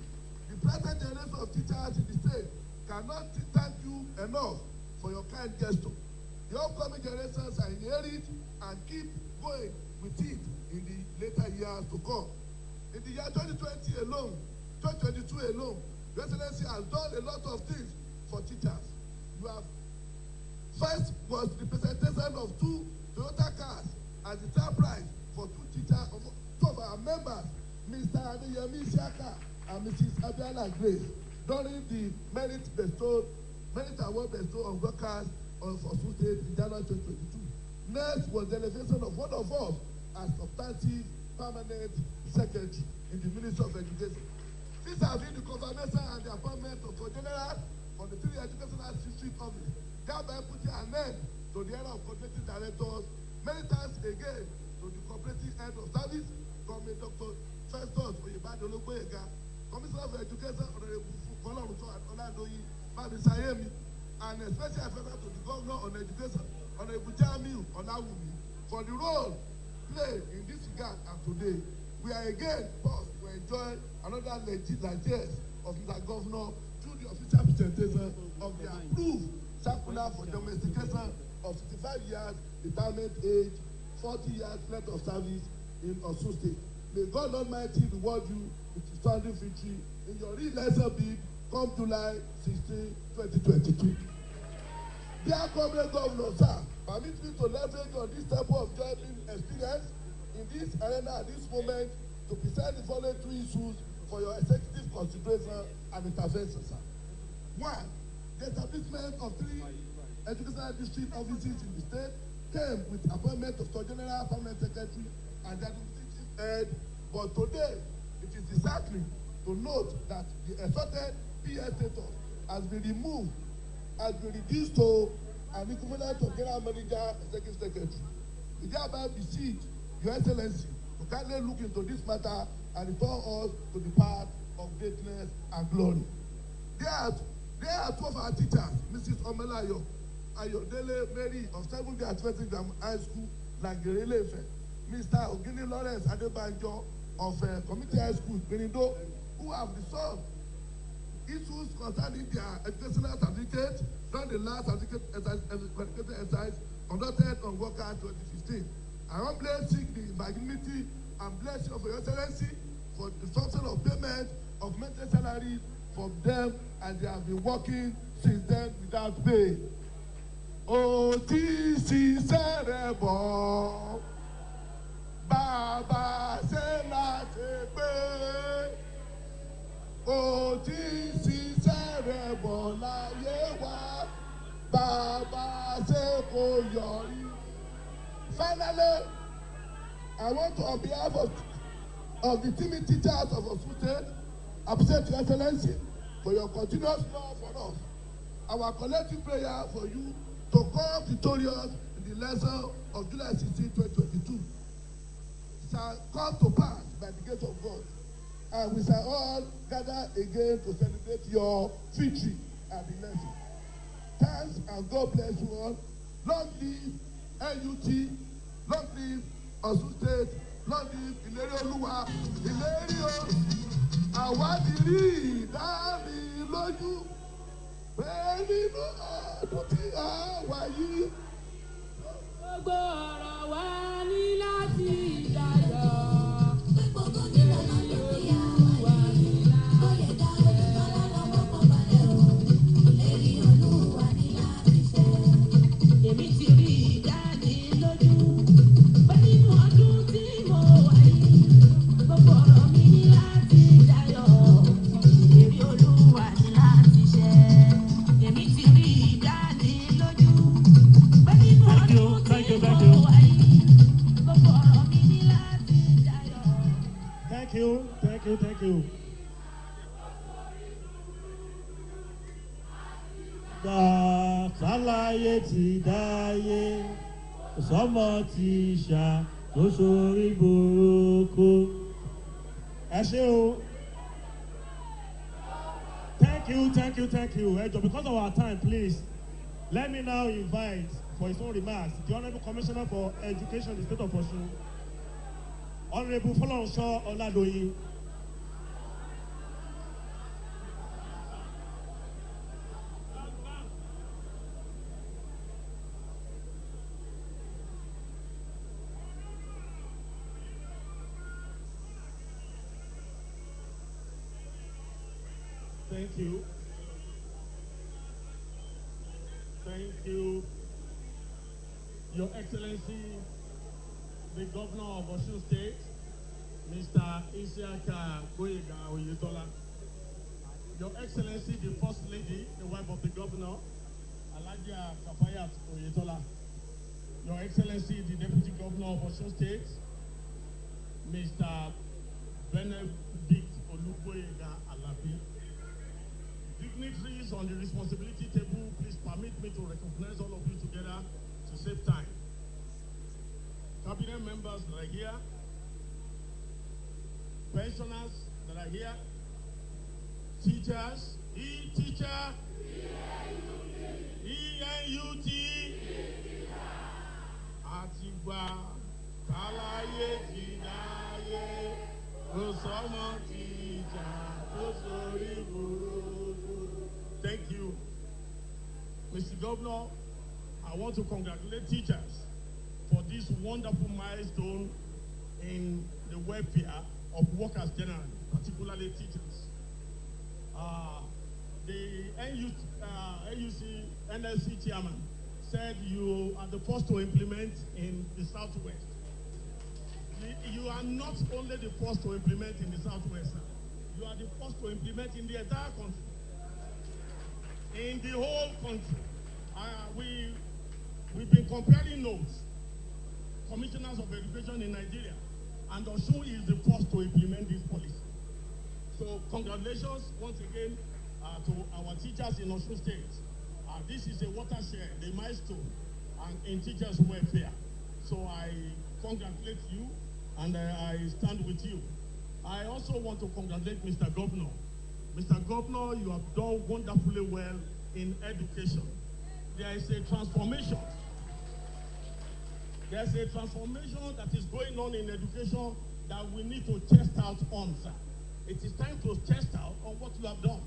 the present generation of teachers in the state cannot thank you enough for your kind gesture. The upcoming generations are inherit and keep going with it in the later years to come. In the year 2022 alone, Your Excellency has done a lot of things for teachers. You have first was the presentation of 2 Toyota cars as the top prize for 2 teachers, 2 of our members, Mr. Adeyemi Isiaka and Mrs. Abiola Grace, during the merit award bestowed on workers of Osun State in January 2022. Next was the elevation of one of us as substantive permanent secretary in the Ministry of Education. These have been the confirmation and the appointment of a general on the 3 educational district office, thereby putting an end to the era of coordinating directors Many thanks again to the cooperative head of service, Governor Dr. Festus Oyebade Ologboyega, Commissioner for Education, Honorable Fọlọ́runṣọ́ Ọládòyìn Bámisayémi, and especially a favor to the Governor on Education, Honorable Jamiu Ọláwùmí, for the role played in this regard. And today, we are again forced to enjoy another largesse of Mr. Governor through the official presentation of the approved circular for domestication of 65 years retirement age, 40 years length of service in Osun State. May God Almighty reward you with a standing victory in your re-election bid come July 16, 2022. Dear Comrade Governor, sir, permit me to leverage on this type of driving experience in this arena at this moment to present the following two issues for your executive consideration and intervention, sir. One, the establishment of 3 educational district offices in the state came with appointment of State General, Permanent Secretary, and the administrative head. But today, it is disheartening to note that the asserted PS status has been removed, has been reduced to an equivalent of General Manager, Executive Secretary. We thereby beseech Your Excellency to kindly look into this matter and return us to the path of greatness and glory. There are 2 of our teachers, Mrs. Omelayo Ayodele Mary of 7th-day Adventist High School, Lagerelefe, Mr. Ogini Lawrence Adebanjo of Community High School, Benido, who have resolved issues concerning their educational certificate during the last certificate exercise conducted on Workers 2015. I humbly seek the magnanimity and blessing of Your Excellency for the resumption of payment of monthly salaries from them, as they have been working since then without pay. Ó ti ṣiṣẹ́ rẹ̀ bọ̀, bàbá ṣe láti pé. Ó ti ṣiṣẹ́ rẹ̀ bọ̀ láyé wa, bàbá ṣe kò yọrí. Finally, I want to, on behalf of the team teachers of Osun State, appreciate Your Excellency for your continuous love for us. Our collective prayer for you to come victorious in the lesson of July 16, 2022 shall come to pass by the grace of God. And we shall all gather again to celebrate your victory at the lesson. Thanks and God bless you all. Long live NUT, long live Osun State, long live Ìlérí Olúwa, ìlérí o. Àwa ti rí ìdánilójú pé nínú ọdún tí a wà yìí. Gbogbo ọ̀rọ̀ wa ní láti dayọ̀. Èmi ti rí ìdánilójú pé nínú ọdún tí mo wà yìí. Gbogbo ọ̀rọ̀ mi ní láti dayọ̀. Ìlérí Olúwa ní láti ṣẹ. Èmi ti rí ìdánilójú pé nínú ọdún tí mo wà yìí. Gbogbo ọ̀rọ̀ mi ní láti dayọ̀. Thank you, thank you, thank you. Gbà sáláyé ti dáyé, sọ́mọ ti ṣà tó sórí burúkú. Ẹ ṣé o. Thank you, thank you, thank you. Because of our time, please, let me now invite, for his own remarks, the Honorable Commissioner for Education in the State of Osun, Honorable Fọlọ́runṣọ́ Ọládòyìn. Thank you. Thank you, Your Excellency, the Governor of Osun State, Mr. Isiaka OYETOLA. Your Excellency, the First Lady, the wife of the Governor, Alhaja Kafayat Oyetola. Your Excellency, the Deputy Governor of Osun State, Mr. Benedict Olugboyega Alabi. Dignitaries on the responsibility table, please permit me to recognize all of you together to save time. members that are here, pensioners that are here, teachers, teacher, ENUT, Àtìgbà Káláyé Jìdáyé, Òsọ́mọ Tìjà tó sórí burúkú. Thank you. Mr. Governor, I want to congratulate teachers for this wonderful milestone in the welfare of workers generally, particularly teachers. The NLC chairman said you are the first to implement in the Southwest. You are not only the first to implement in the Southwest, sir. You are the first to implement in the entire country. In the whole country. We've been comparing notes, commissioners of education in Nigeria, and Osun is the first to implement this policy. So congratulations once again to our teachers in Osun State. This is a watershed, a milestone in teachers' welfare. So I congratulate you and I stand with you. I also want to congratulate Mr. Governor. Mr. Governor, you have done wonderfully well in education. There is a transformation. There's a transformation that is going on in education that we need to test out on, sir. It is time to test out on what you have done.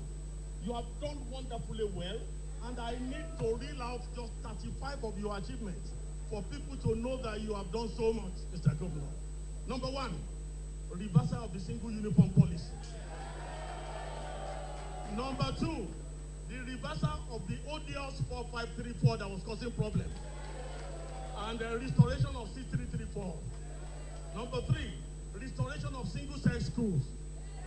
You have done wonderfully well, and I need to reel out just 35 of your achievements for people to know that you have done so much, Mr. Governor. Number one, reversal of the single uniform policy. Number two, the reversal of the odious 4534 that was causing problems. And the restoration of 6334. Number three, restoration of single-sex schools.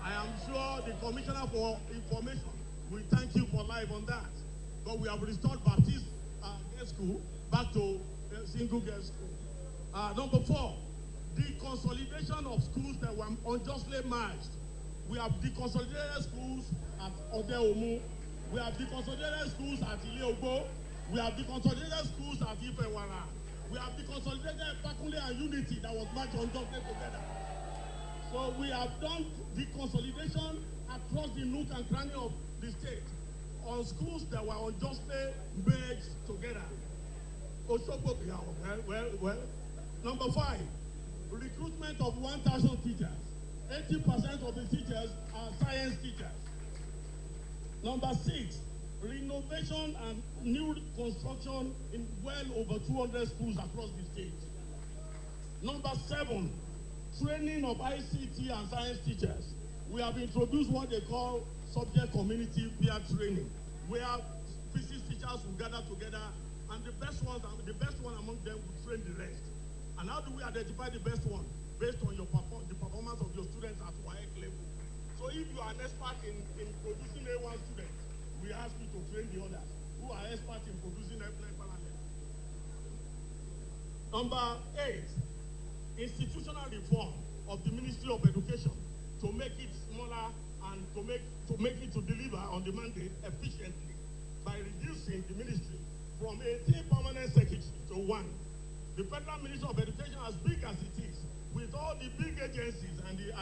I am sure the Commissioner for Information will thank you for life on that. But we have restored Baptist girls' school back to single girls' school. Number four, the consolidation of schools that were unjustly merged. We have deconsolidated schools at Odeomu. We have deconsolidated schools at Ileogbo. We have deconsolidated schools at Ifewara. We have deconsolidated Fakunle and Unity that was merged unjustly together. So we have done deconsolidation across the nook and cranny of the state on schools that were unjustly merged together. Well. Number five, recruitment of 1,000 teachers. 80% of the teachers are science teachers. Number six, renovation and new construction in well over 200 schools across the state. Number seven, training of ICT and science teachers. We have introduced what they call subject community peer training, where physics teachers will gather together, and the best one among them will train the rest. And how do we identify the best one? Based on the performance of your students at WAEC level. So if you are an expert in producing A1 students, we ask you to train the others who are experts in producing F9 level. Number eight, institutional reform of the Ministry of Education to make it smaller and to make it to deliver on the mandate efficiently by reducing the ministry from 18 permanent secretaries to one. The Federal Ministry of Education, as big as it is, with all the big agencies and the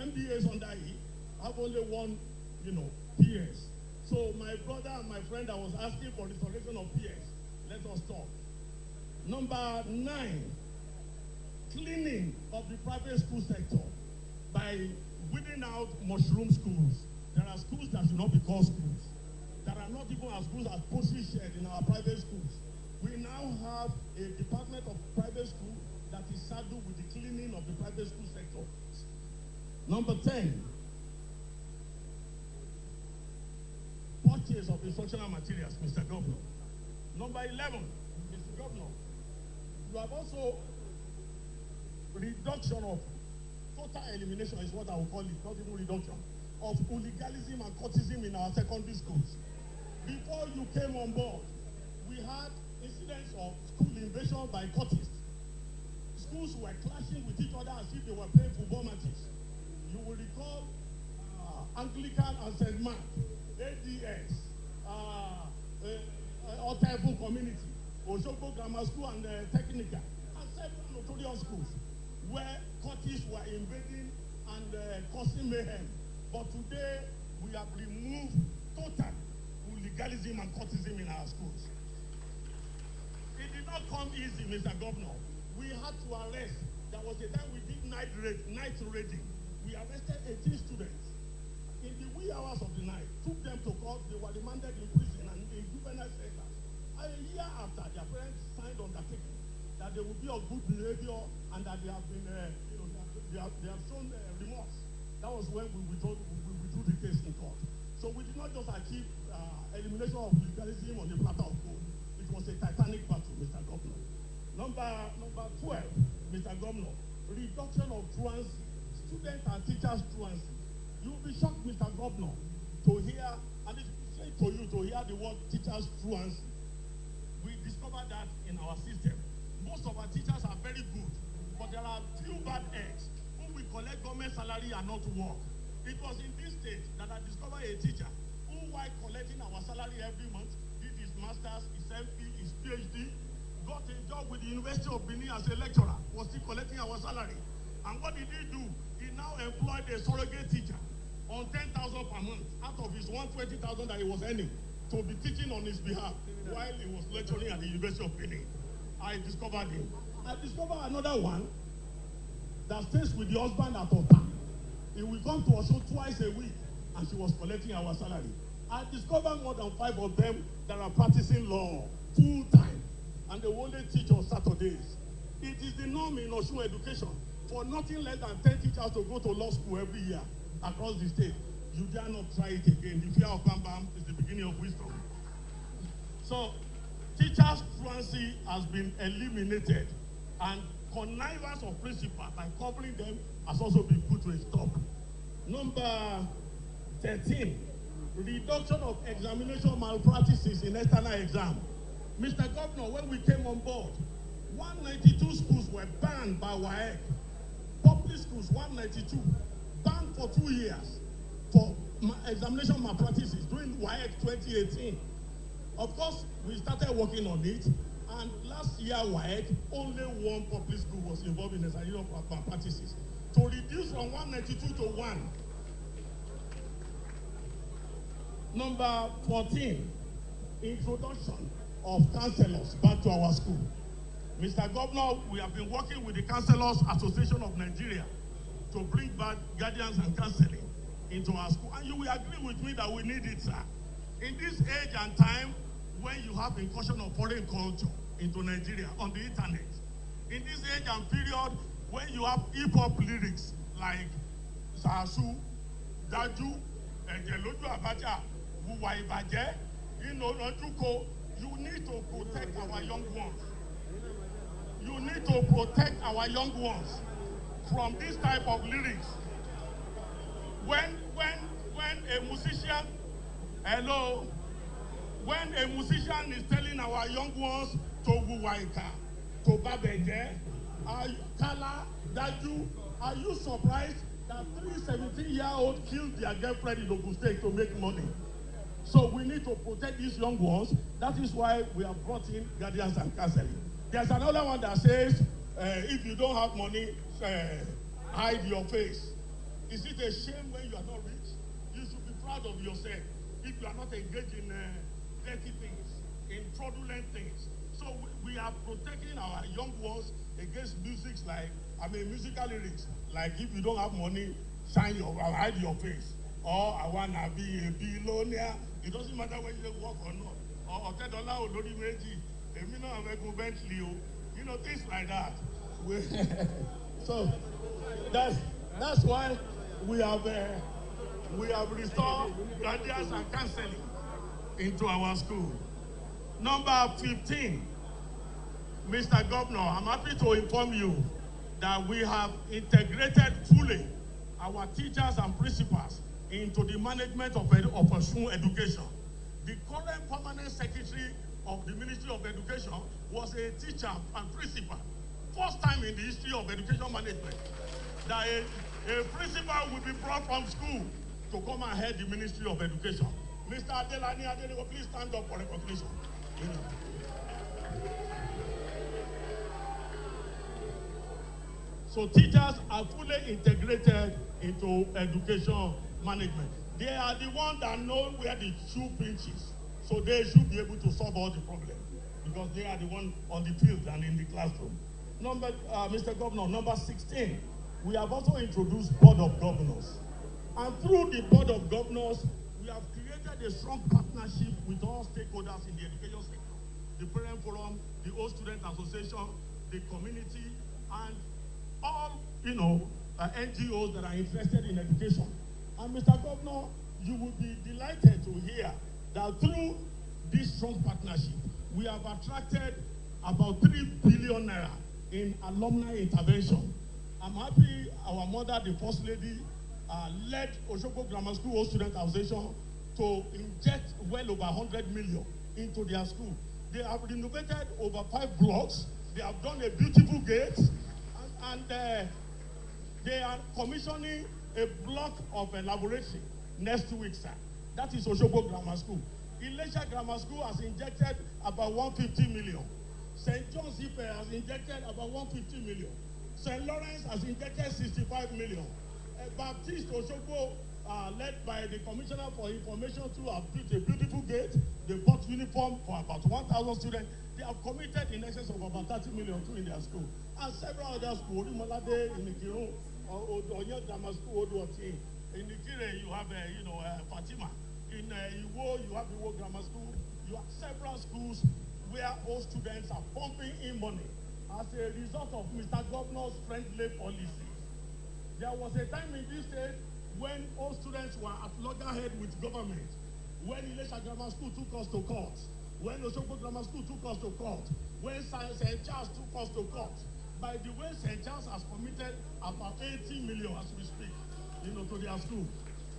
MDAs under it, have only one, PS. So my brother and my friend that was asking for restoration of PS, let us talk. Number nine, cleaning of the private school sector by weeding out mushroom schools. There are schools that should not be called schools, that are not even as good as poultry shed in our private schools. We now have a department of private school that is saddled with the cleaning of the private school sector. Number 10, purchase of instructional materials, Mr. Governor. Number 11, Mr. Governor, you have also reduction of total elimination is what I will call it, not even reduction, of hooliganism and cultism in our secondary schools. Before you came on board, we had incidents of school invasion by cultists. Schools were clashing with each other as if they were playing football matches. You will recall Anglican and St. Mark, ADS, Otaifu community, Osogbo Grammar School and Technica, and several notorious schools where cultists were invading and causing mayhem. But today, we have removed total legalism and cultism in our schools. It did not come easy, Mr. Governor. We had to arrest. There was a time we did night raiding. We arrested 18 students in the wee hours of the night, took them to court. They were remanded in prison and in juvenile centers. A year after, their parents signed undertaking that they will be of good behavior and that they have been, they have shown remorse. That was when we withdrew the case in court. So we did not just achieve elimination of legalism on the platter of gold. It was a titanic battle, Mr. Governor. Number 12, Mr. Governor, reduction of truancy, student and teachers truancy. You will be shocked, Mr. Governor, to hear, and it is strange to you to hear the word teachers truancy. We discovered that in our system. Most of our teachers are very good, but there are few bad eggs who will collect government salary and not work. It was in this state that I discovered a teacher who, while collecting our salary every month, did his master's, his MP, his PhD, got a job with the University of Benin as a lecturer, was still collecting our salary. And what did he do? He now employed a surrogate teacher on 10,000 per month out of his 120,000 that he was earning to be teaching on his behalf while he was lecturing at the University of Benin. I discovered him. I discovered another one that stays with the husband at Ota. He will come to us twice a week, and she was collecting our salary. I discovered more than 5 of them that are practicing law full time, and they will only teach on Saturdays. It is the norm in Osun education for nothing less than 10 teachers to go to law school every year across the state. You dare not try it again. The fear of Bam Bam is the beginning of wisdom. So, teachers' truancy has been eliminated, and connivance of principal by covering them has also been put to a stop. Number 13, reduction of examination malpractices in external exam. Mr. Governor, when we came on board, 192 schools were banned by WAEC. Public schools, 192, banned for 2 years for examination malpractices during WAEC 2018. Of course, we started working on it, and last year WAEC, only one public school was involved in examination malpractices. To reduce from 192 to 1. Number 14, introduction of counselors back to our school. Mr. Governor, we have been working with the Counselors Association of Nigeria to bring back guidance and counseling into our school. And you will agree with me that we need it, sir. In this age and time, when you have incursion of foreign culture into Nigeria on the internet, in this age and period, when you have hip-hop lyrics like Sasu, Daju, Ejeloju Abacha, Wuwa Ibaje, Nojuko, you need to protect our young ones. You need to protect our young ones from this type of lyrics. When a musician, hello, when a musician is telling our young ones to Wuwaika, to Babeje, Kala, Daju, are you surprised that 3 17-year-olds killed their girlfriend in Ogun State to make money? So we need to protect these young ones. That is why we have brought in guardians and counseling. There's another one that says, if you don't have money, hide your face. Is it a shame when you are not rich? You should be proud of yourself if you are not engaged in dirty things, in fraudulent things. So we are protecting our young ones against musical lyrics, like if you don't have money, hide your face. Or I want to be a billionaire. It doesn't matter whether you work or not. Or $10 or Meji. You know, things like that. So that's why we have restored guidance and counseling into our school. Number 15, Mr. Governor, I'm happy to inform you that we have integrated fully our teachers and principals into the management of Osun education. The current permanent secretary of the Ministry of Education was a teacher and principal. First time in the history of education management that a principal will be brought from school to come and head the Ministry of Education. Mr. Adelani Adeniwo, please stand up for recognition. So teachers are fully integrated into education management. They are the ones that know where the shoe pinches. So they should be able to solve all the problems because they are the ones on the field and in the classroom. Mr. Governor, number 16, we have also introduced Board of Governors. And through the Board of Governors, we have created a strong partnership with all stakeholders in the education sector. The Parent Forum, the Old Student Association, the community, and all, NGOs that are interested in education. And Mr. Governor, you will be delighted to hear that through this strong partnership, we have attracted about 3 billion naira in alumni intervention. I'm happy our mother, the First Lady, led Osogbo Grammar School Old Student Association to inject well over 100 million into their school. They have renovated over 5 blocks. They have done a beautiful gate, and they are commissioning a block of a laboratory next week, sir. That is Osogbo Grammar School. Ilesha Grammar School has injected about 150 million. St. John's Ife has injected about 150 million. St. Lawrence has injected 65 million. Baptist Osogbo, led by the Commissioner for Information, too, have built a beautiful gate. They bought uniform for about 1,000 students. They have committed in excess of about 30 million too in their school. And several other schools, Orimolade, in Ikiru, Oyo Grammar School, Oduoti. In Ikire, you have, Fatima. In Iwo, you have Iwo Grammar School. You have several schools where all students are pumping in money as a result of Mr. Governor's friendly policy. There was a time in this state when all students were at loggerhead with government, when Ilesha Grammar School took us to court, when Osogbo Grammar School took us to court, when St. Charles took us to court. By the way, St. Charles has committed about 80 million as we speak, to their school.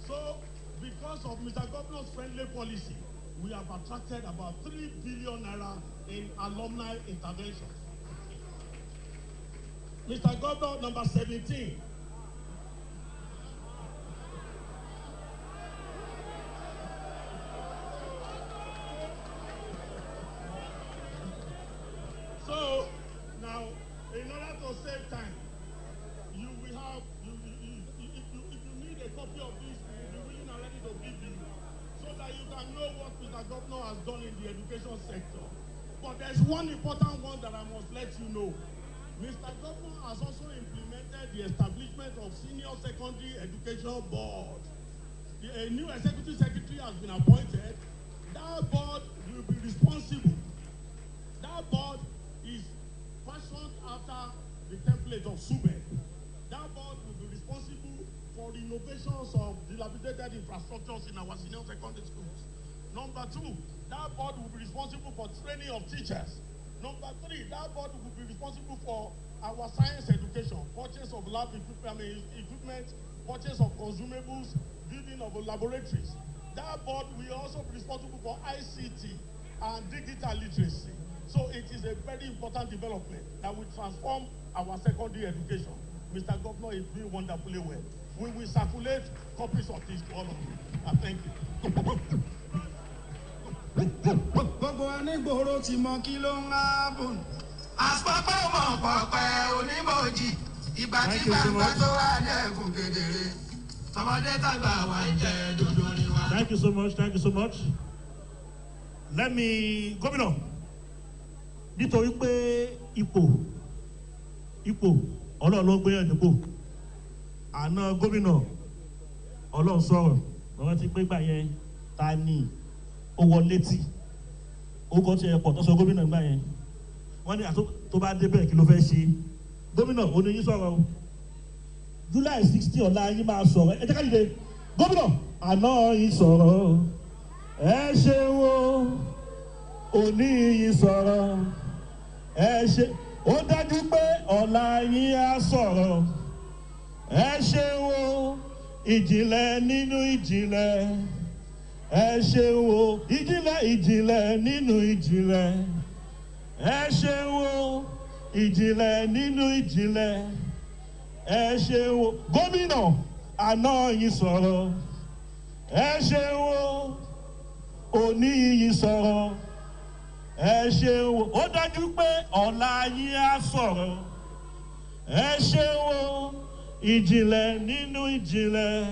So, because of Mr. Governor's friendly policy, we have attracted about 3 billion naira in alumni interventions. Mr. Governor, number 17. So, now, in order to save time, you will have, if you need a copy of this, we'll be willing and ready to give you, so that you can know what Mr. Governor has done in the education sector. But there's one important one that I must let you know. Mr. Governor has also implemented the establishment of Senior Secondary Education Board. A new executive secretary has been appointed. That board will be responsible. That board is fashioned after the template of SUBE. That board will be responsible for renovations of dilapidated infrastructures in our senior secondary schools. Number 2, that board will be responsible for training of teachers. Number 3, that board will be responsible for our science education, purchase of lab equipment, purchase of consumables, building of laboratories. That board will also be responsible for ICT and digital literacy. So it is a very important development that will transform our secondary education. Mr. Governor is doing wonderfully well. We will circulate copies of this to all of you. Thank you. Gbogbo onígboro ti mọ kí ló ń hábùn. Àpapọ̀ mọ̀ pọ̀pẹ́ onímọ̀jì. Ìgbà tí gbàgbà tó wà lẹ́kùn kedere. Ọmọdé tàgbà wà jẹ́ dodo ni wá. Thank you so much. Thank you so much. Let me, Gómìnà, nítorí pé ipò Ọlọ́run ló gbé yàn nípò. Àná gómìnà Ọlọ́run sọ̀rọ̀ lọ́wọ́ tí pé gbà yẹn ta ni ó wọ létí ó kọ́ tí ẹ pọ̀ tó sọ gómìnà gbà yẹn wọ́n ní tó bá débẹ̀ kí ló fẹ́ ṣe gómìnà ó ní yín sọ̀rọ̀ o July 60 ọ̀la yín máa sọ̀rọ̀ ẹ jẹ́ ká dìde gómìnà àná yín sọ̀rọ̀ ẹ ṣeun o òní yín sọ̀rọ̀ ẹ ṣe ó dájú pé ọ̀la yín á sọ̀rọ̀ ẹ ṣeun o ìjìnlẹ̀ nínú ìjìnlẹ̀ ẹ ṣeun o ìjìnlẹ̀ nínú ìjìnlẹ̀ ẹ ṣeun o ìjìnlẹ̀ nínú ìjìnlẹ̀ ẹ ṣeun o gómìnà àná yín sọ̀rọ̀ ẹ ṣeun o òní yín sọ̀rọ̀ ẹ ṣeun o ó dájú pé ọ̀la yín á sọ̀rọ̀ ẹ ṣeun o ìjìnlẹ̀ nínú ìjìnlẹ̀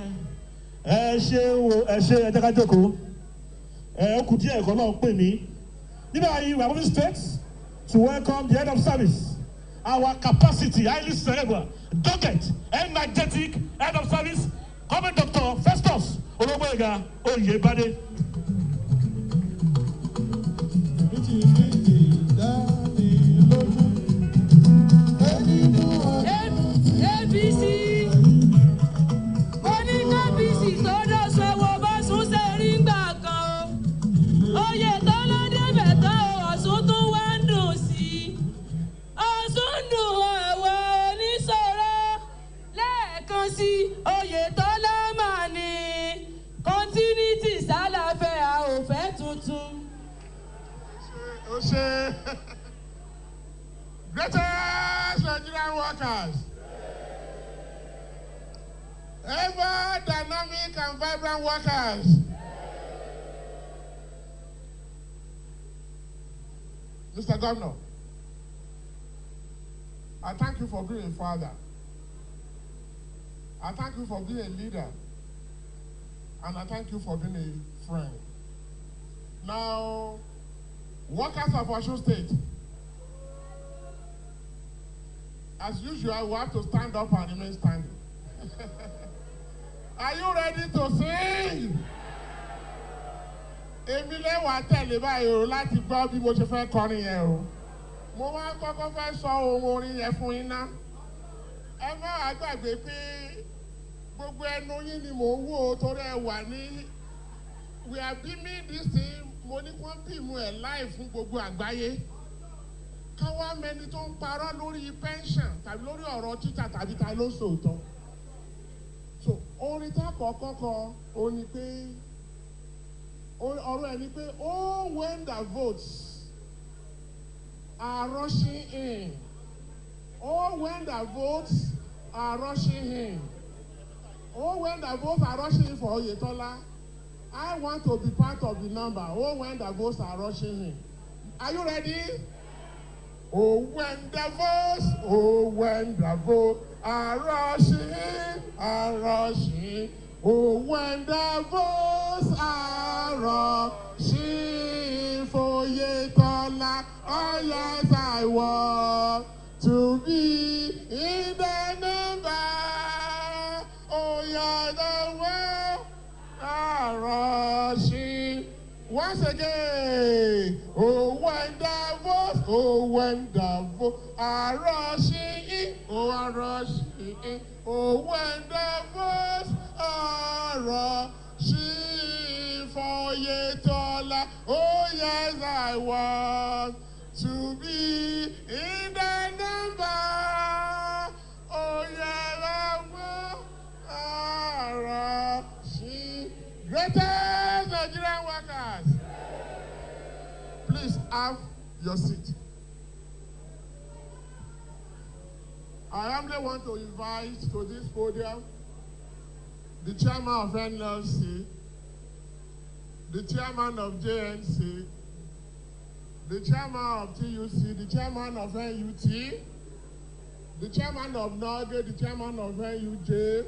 ẹ ṣeun o ẹ ṣe ẹ jẹ́ ká jókòó ẹ kù díẹ̀ ẹ̀kọ́ náà pè mí nígbà yìí we are moving straight to welcome the head of service our capacity highly cerebral dogged energetic head of service Comrade Dr. Festus Ologboyega Oyebade. ABC mo ní ABC tó dọ̀sọ̀wọ́ bá sún sẹ́rí ńgbà kan o Oyètọ́lá débẹ̀ tán o Ọ̀ṣun tún wá ń dùn sí i Ọ̀ṣun ń dùn ẹ̀wọ̀ oníṣòro lẹ́ẹ̀kan sí Oyètọ́lá mà ní continuity sálàfẹ́ a ò fẹ́ tuntun. Greatest Nigerian workers, ever dynamic and vibrant workers. Mr. Governor, I thank you for being a father. I thank you for being a leader. And I thank you for being a friend. Now, workers of Osun State, as usual, we have to stand up and remain standing. Are you ready to sing? Èmi lẹ́wà tẹ̀lé báyìí o láti gbọ́ bí mo ṣe fẹ́ kọrin yẹn o. Mo máa kọ́kọ́ fẹ́ sọ ohun orin yẹn fún yín ná. Ẹ má wá gbàgbé pé gbogbo ẹnu yín ni mò ń wò torí ẹ wà ní. We are beaming this thing, mo ní kó bímú ẹ̀ láì fún gbogbo àgbáyé. Káwá mẹni tó ń parọ́ lórí pension tàbí lórí ọ̀rọ̀ títà tàbí ta ló sòótọ́. So orin tá kọ́kọ́ kọ ó ní pé ọ̀rọ̀ ẹ̀ ni pé oh when the votes are rushing in, oh when the votes are rushing in, oh when the votes are rushing in for Oyetola, I want to be part of the number. Oh when the votes are rushing in. Are you ready? Oh when the votes are rushing in, oh when the votes are rushing for Oyetola, oh yes I want to be in the number. Oh yeah, the votes are rushing. Once again, oh when the votes are rushing in, oh are rushing in, oh when the votes are rushing for Oyetola, oh yes I want to be in the number. Oh yes I want rushing. Greatest Nigerian workers, please have your seat. I humbly want to invite to this podium the chairman of NLC, the chairman of JNC, the chairman of TUC, the chairman of NUT, the chairman of NOGA, the chairman of NUJ,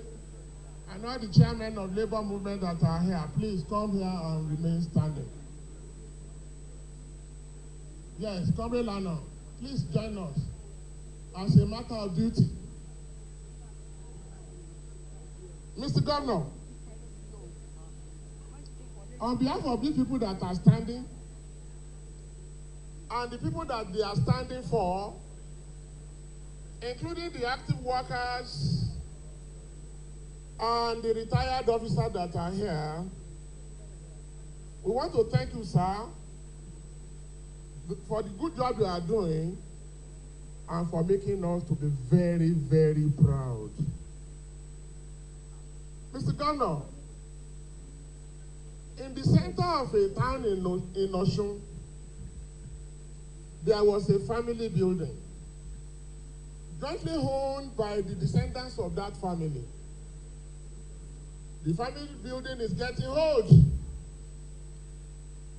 and all the chairmen of labor movement that are here. Please come here and remain standing. Yes, Comrade Lana, please join us as a matter of duty. Mr. Governor, on behalf of these people that are standing and the people that they are standing for, including the active workers and the retired officers that are here, we want to thank you, sir, for the good job you are doing and for making us to be very, very proud. Mr. Governor, in the center of a town in Osun, there was a family building jointly owned by the descendants of that family. The family building is getting old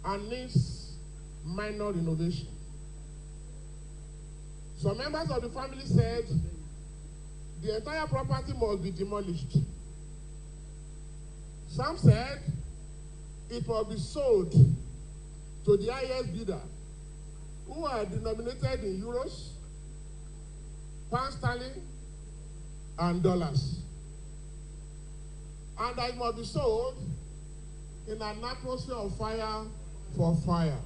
and needs minor renovation. Some members of the family said the entire property must be demolished. Some said it must be sold to the highest bidder, who are denominated in euros, pound sterling, and dollars. And that it must be sold in an atmosphere of fire for fire.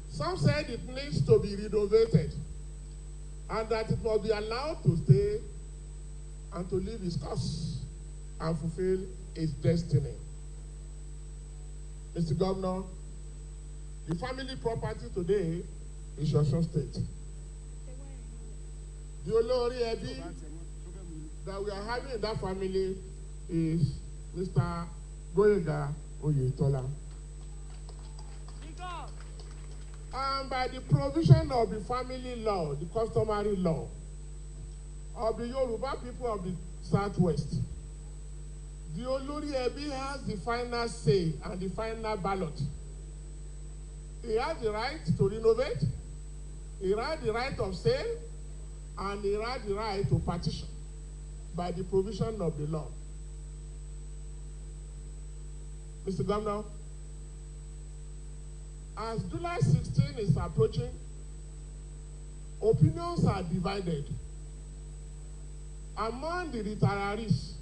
Some said it needs to be renovated and that it must be allowed to stay and to live its course and fulfill its destiny. Mr. Governor, the family property today is Osun State. The Olori Ebi that we are having in that family is Mr. OYETOLA. And by the provision of the family law, the customary law of the Yoruba people of the Southwest, the Olori Ebi has the final say and the final ballot. He has the right to renovate, he has the right of sale, and he has the right to partition by the provision of the law. Mr. Governor, as July 16 is approaching, opinions are divided among the retirees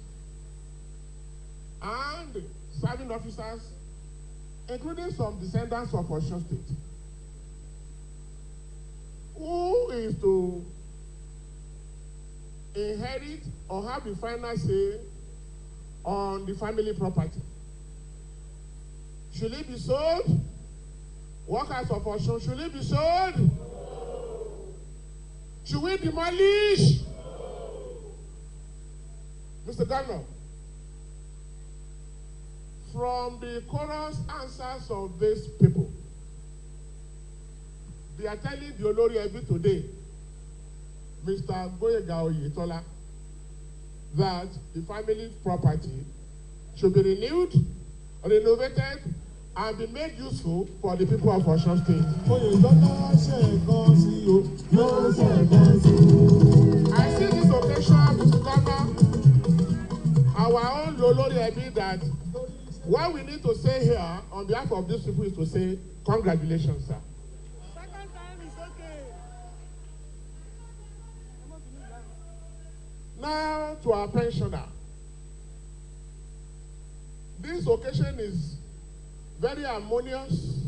and serving officers, including some descendants of Osun State, who is to inherit or have the final say on the family property. Should it be sold? Workers of Osun, should it be sold? No. Should we demolish? No. Mr. Governor, from the chorus answers of these people, they are telling the Olori Ebi today, Mr. OYETOLA, that the family property should be renewed, renovated, and be made useful for the people of Osun State. I see this occasion, Mr. Governor, our own Olori Ebi, that what we need to say here on behalf of these people is to say, congratulations, sir. Second time is okay. Now to our pensioner. This occasion is very harmonious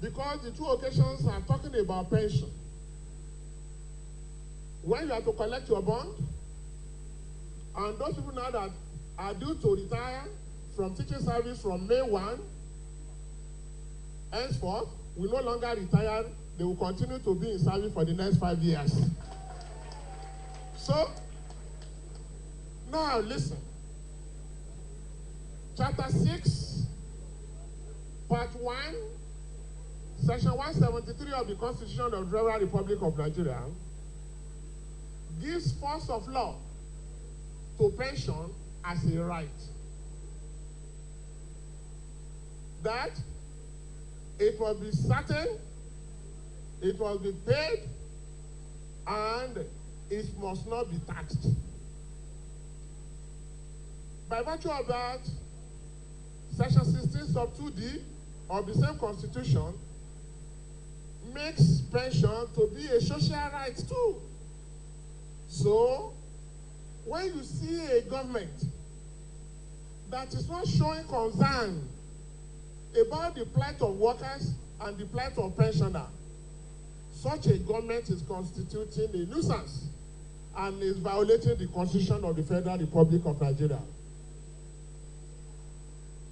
because the two occasions are talking about pension. When you have to collect your bond, and those people now that are due to retire from teaching service from May 1, henceforth, will no longer retire, they will continue to be in service for the next 5 years. So, now listen. Chapter 6, Part 1, Section 173 of the Constitution of the Federal Republic of Nigeria gives force of law to pension as a right. That it must be certain, it must be paid, and it must not be taxed. By virtue of that, Section 16 sub 2D of the same Constitution makes pension to be a social right too. So, when you see a government that is not showing concern about the plight of workers and the plight of pensioners, such a government is constituting a nuisance and is violating the Constitution of the Federal Republic of Nigeria.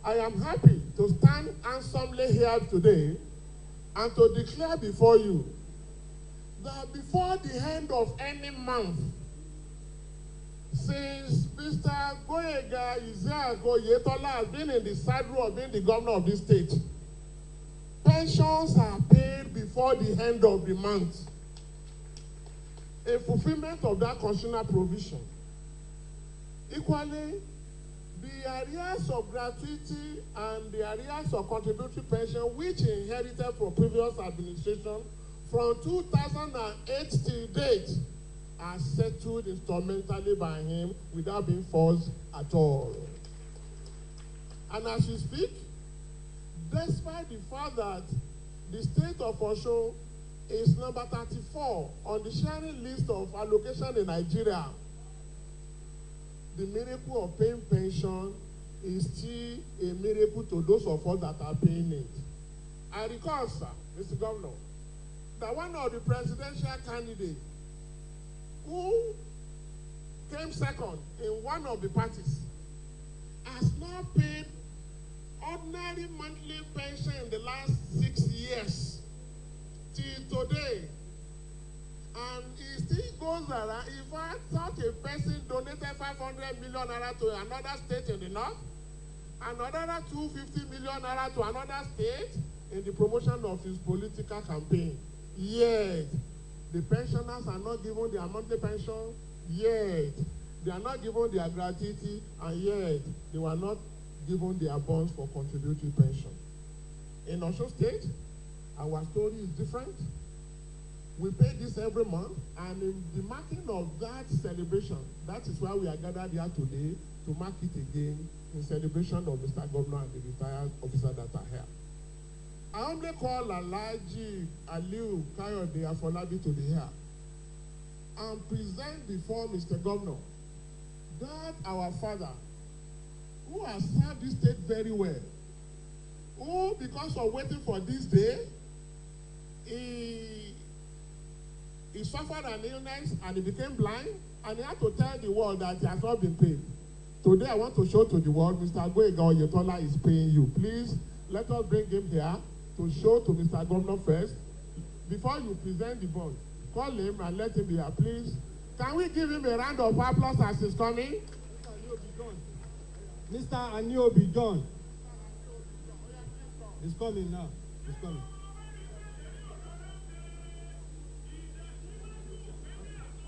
I am happy to stand handsomely here today and to declare before you that before the end of any month, since Mr. OYETOLA has been in the saddle of being the governor of this state, pensions are paid before the end of the month. A fulfillment of that constitutional provision. Equally, the arrears of gratuity and the arrears of contributory pension, which inherited from previous administration from 2008 till date, are settled instrumentally by him without being forced at all. And as we speak, despite the fact that the state of Osun is number 34 on the sharing list of allocation in Nigeria, the miracle of paying pension is still a miracle to those of us that are paying it. I recall, sir, Mr. Governor, that one of the presidential candidates who came second in one of the parties has not paid ordinary monthly pension in the last 6 years till today. And he still goes around. In fact, such a person donated 500 million naira to another state in the north, another 250 million naira to another state in the promotion of his political campaign. Yet, the pensioners are not given their monthly pension. Yet, they are not given their gratuity, and yet they were not given their bonds for contributory pension. In Osun State, our story is different. We pay this every month, and in the marking of that celebration, that is why we are gathered here today to mark it again in celebration of Mr. Governor and the retired officers that are here. I humbly call Alhaji Aliu Kayode Afolabi to be here and present before Mr. Governor that our father, who has served this state very well, who, because of waiting for this day, he suffered an illness and he became blind, and he had to tell the world that he has not been paid. Today I want to show to the world, Mr. OYETOLA is paying you. Please, let us bring him here to show to Mr. Governor first. Before you present the bond, call him and let him be here, please. Can we give him a round of applause as he's coming? Mr. Aniobi John. He's coming now. He's coming.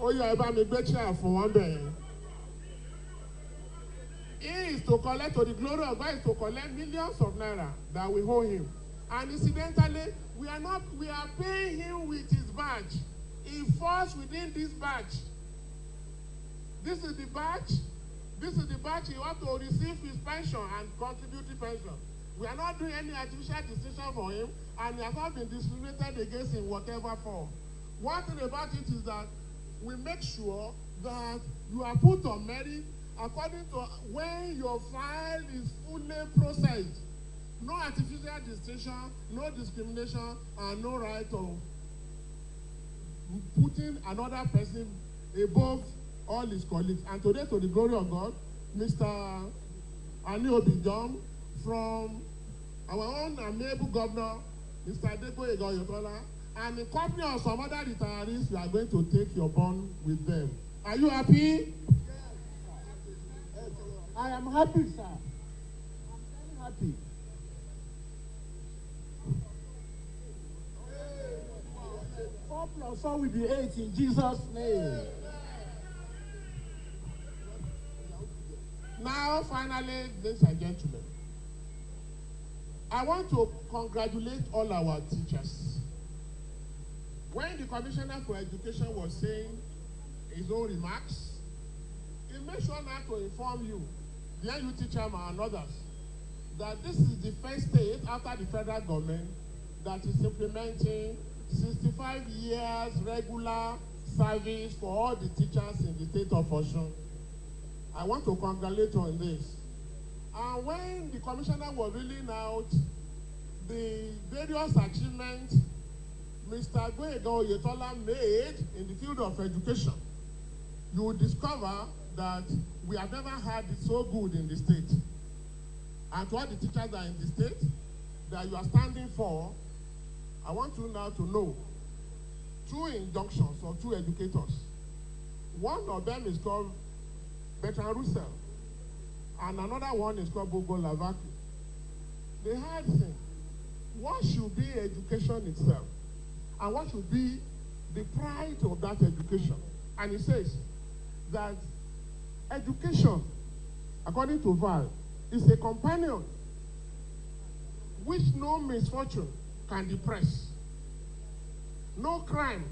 Oh, yeah, about me great chair for one day. He is to collect, to the glory of God, is to collect millions of naira that we owe him. And incidentally, we are paying him with his badge. He falls within this badge. This is the badge. This is the badge he ought to receive his pension and contributory pension. We are not doing any artificial distinction for him, and he has not been discriminated against in whatever form. One thing about it is that we make sure that you are put on merit according to when your file is fully processed. No artificial distinction, no discrimination, and no right of putting another person above all his colleagues. And today, to the glory of God, Mr. Aniobi John, from our own amiable governor, Mr. OYETOLA, and in company of some other retirees, you are going to take your bond with them. Are you happy? I am happy, sir. I'm very happy. 4 plus 4 will be 8 in Jesus' name. Now, finally, ladies and gentlemen, I want to congratulate all our teachers. When the Commissioner for Education was saying his own remarks, he made sure not to inform you, the NUT chairman and others, that this is the first state after the federal government that is implementing 65 years regular service for all the teachers in the state of Osun. I want to congratulate you on this. And when the commissioner was reeling out the various achievements Mr. OYETOLA made in the field of education, you will discover that we have never had it so good in the state. And to all the teachers that are in the state that you are standing for, I want you now to know 2 injunctions of 2 educators. One of them is called Bertrand Russell, and another one is called Bogo Lavaki. They had him, what should be education itself? And what should be the pride of that education? And he says that education, according to Val, is a companion which no misfortune can depress, no crime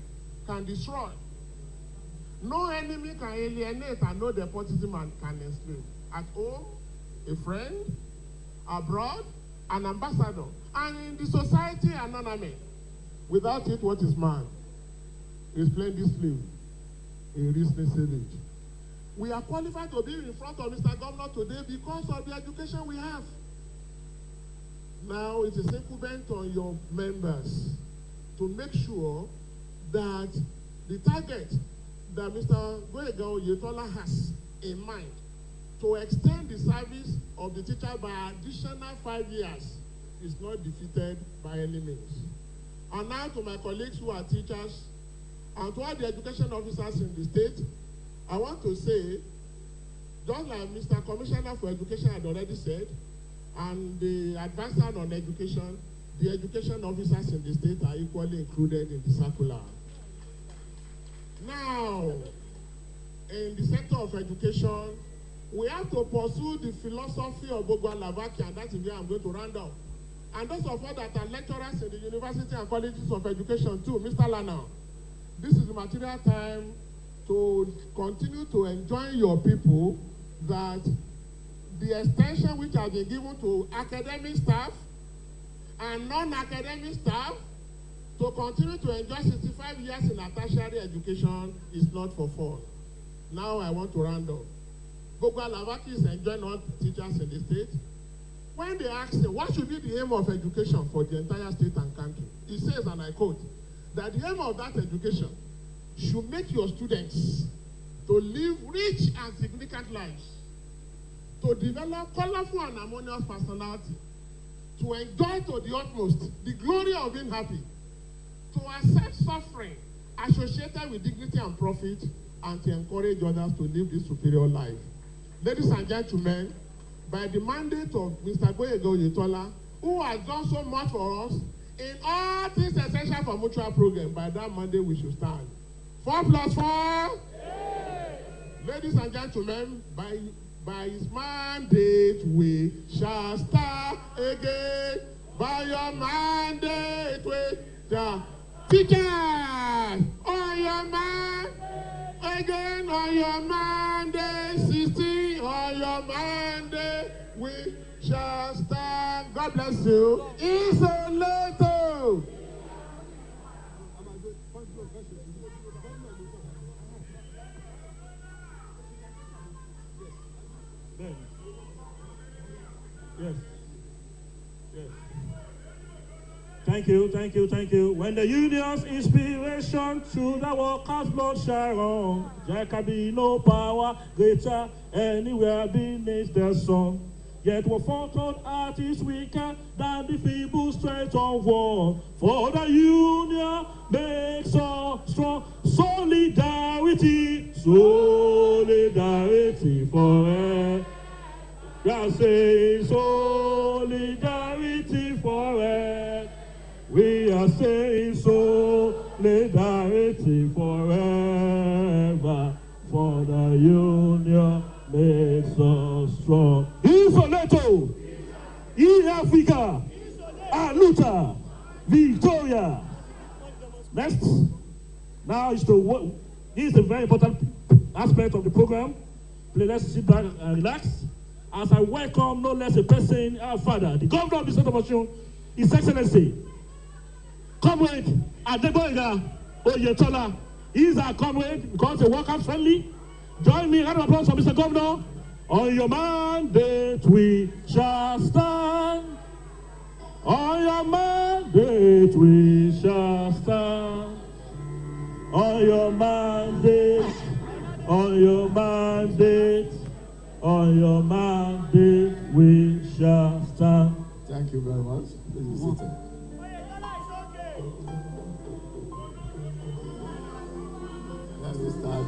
can destroy, No enemy can alienate and no despotism can enslave. At home, a friend, abroad, an ambassador, and in the society anonymous. Without it, what is man? Is plainly slave, a reasoning savage. We are qualified to be in front of Mr. Governor today because of the education we have. Now it is incumbent on your members to make sure that the target that Mr. OYETOLA has in mind to extend the service of the teacher by additional 5 years is not defeated by any means. And now to my colleagues who are teachers and to all the education officers in the state, I want to say, just like Mr. Commissioner for Education had already said, and the advisor on education, the education officers in the state are equally included in the circular. Now, in the sector of education, we have to pursue the philosophy of Bogwa Lavaki, and that is where I'm going to round up. And those of us that are lecturers in the university and colleges of education too, Mr. Lana, this is the material time to continue to enjoin your people that the extension which has been given to academic staff and non-academic staff to continue to enjoy 65 years in a tertiary education is not for fun. Now I want to round up. Bogwa Lavaki is enjoying all teachers in the state. When they ask him, what should be the aim of education for the entire state and country? He says, and I quote, that the aim of that education should make your students to live rich and significant lives, to develop colorful and harmonious personality, to enjoy to the utmost the glory of being happy, to accept suffering associated with dignity and profit, and to encourage others to live this superior life. Ladies and gentlemen, by the mandate of Mr. OYETOLA, who has done so much for us in all things essential for mutual program, by that mandate we should stand. 4 plus 4? Yeah. Ladies and gentlemen, by his mandate we shall start again. By your mandate we shall. Teachers, on your mandate, again on your mandate, 16, on your mandate we shall stand. God bless you. Isolato. Yes. Yes. Thank you, thank you, thank you. When the union's inspiration to the workers' blood shall run, there can be no power greater anywhere beneath the sun. Yet we're fought art is weaker than the feeble strength of war. For the union makes us strong. Solidarity, solidarity forever. We are saying solidarity forever. We are saying solidarity forever. For the union makes us strong. Isoleto, in Africa, Aluta, Victoria. Next. Now is the this is a very important aspect of the program. Please let's sit back and relax. As I welcome no less a person, our father, the governor of the state of Osun, His Excellency, Comrade Adegboyega OYETOLA. He is our comrade because he workers friendly. Join me, round of applause for Mr. Governor. On your mandate we shall stand. On your mandate we shall stand. On your mandate, on your mandate, on your mandate we shall stand. Thank you very much. Please be seated. Let me start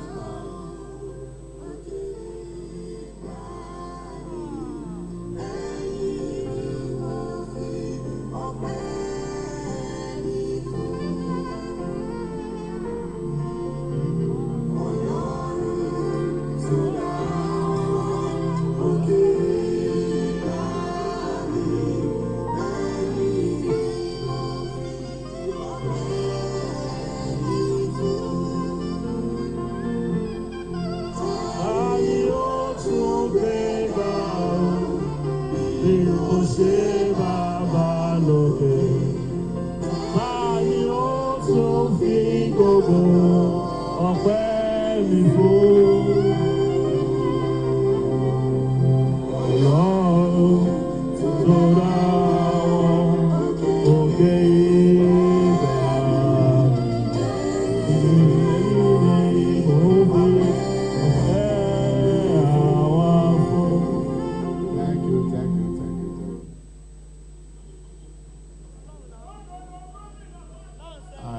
I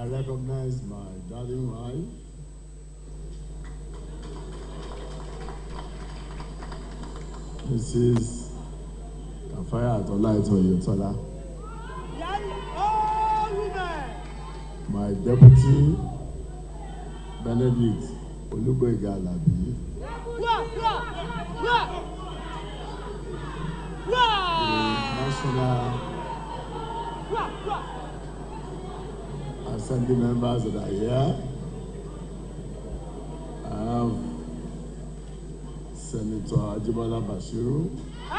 recognize my darling wife, Mrs. OYETOLA. My deputy, Benedict Olugboyega-Alabi. The National Assembly members that are here. I have Senator Ajibola Bashiru. I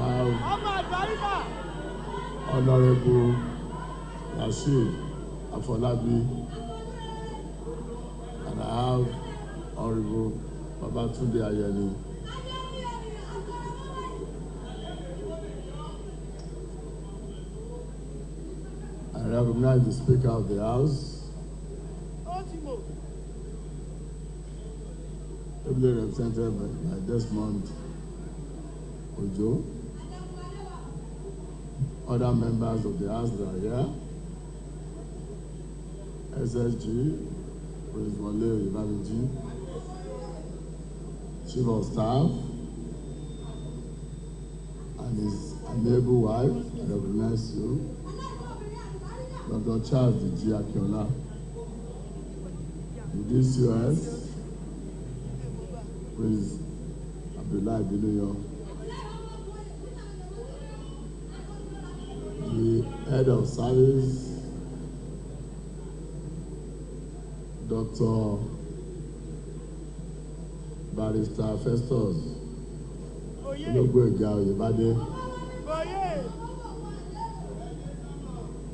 have Honorable Rashid Afolabi, and I have Honorable Babatunde Ayeni. I recognize the Speaker of the House, ably represented by Desmond Ojo, other members of the House that are here, SSG, President Wale Oyebamiji, Chief of Staff, and his amiable wife. I recognize you, Dr. Charles D.G. Akinola, the DCOS, Prince Abdullahi Biluyo, the head of service, Dr. Barrister Festus Olugboyega-Oyebade,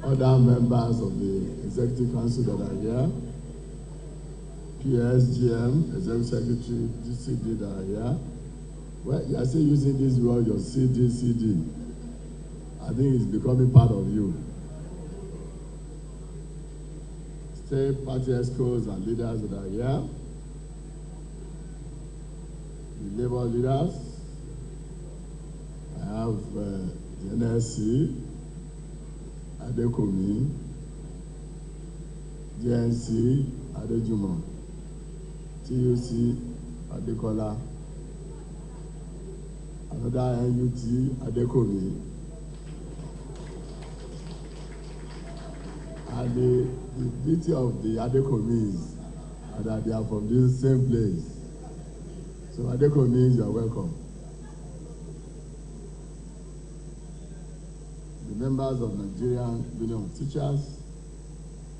other members of the Executive Council that are here, PSGM, Executive Secretary, DCD that are here. Well, you are still using this word, your CD. I think it's becoming part of you. State party ESCOs and leaders that are here, the labor leaders. I have the NSC, Adekomi, DNC, Adejumo, TUC, Adekola, another NUT, Adekomi, and the beauty of the Adekomis are that they are from this same place. So Adekomis, you are welcome. The members of Nigerian Union of Teachers.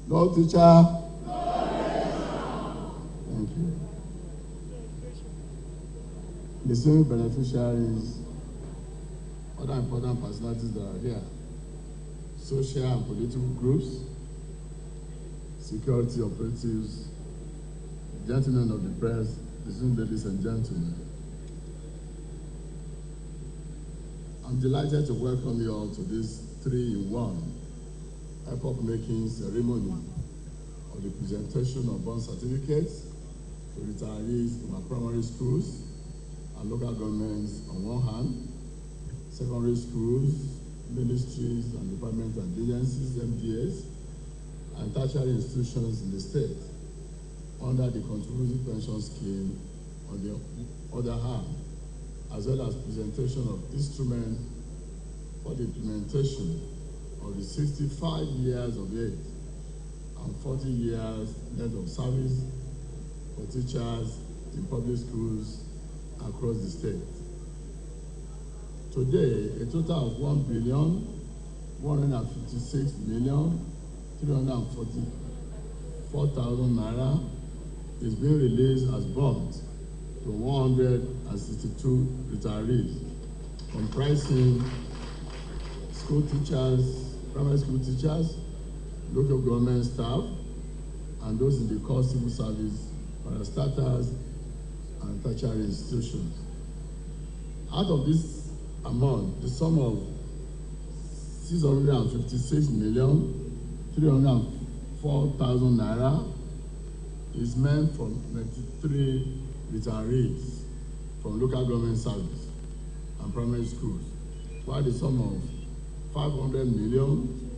No teacher. Thank you. Distinguished beneficiaries, other important personalities that are here, social and political groups, security operatives, gentlemen of the press, distinguished ladies and gentlemen. I'm delighted to welcome you all to this 3-in-1 epoch-making ceremony of the presentation of bond certificates to retirees in our primary schools and local governments on one hand, secondary schools, ministries and departments and agencies, MDAs, and tertiary institutions in the state under the contributory pension scheme on the other hand, as well as presentation of instruments for the implementation of the 65 years of age and 40 years length of service for teachers in public schools across the state. Today, a total of 1,156,344,000 naira is being released as bonds to 162 retirees, comprising school teachers, primary school teachers, local government staff, and those in the core civil service, parastatals, and tertiary institutions. Out of this amount, the sum of 656,304,000 naira is meant for 93 retirees from local government service and primary schools, while the sum of 500 million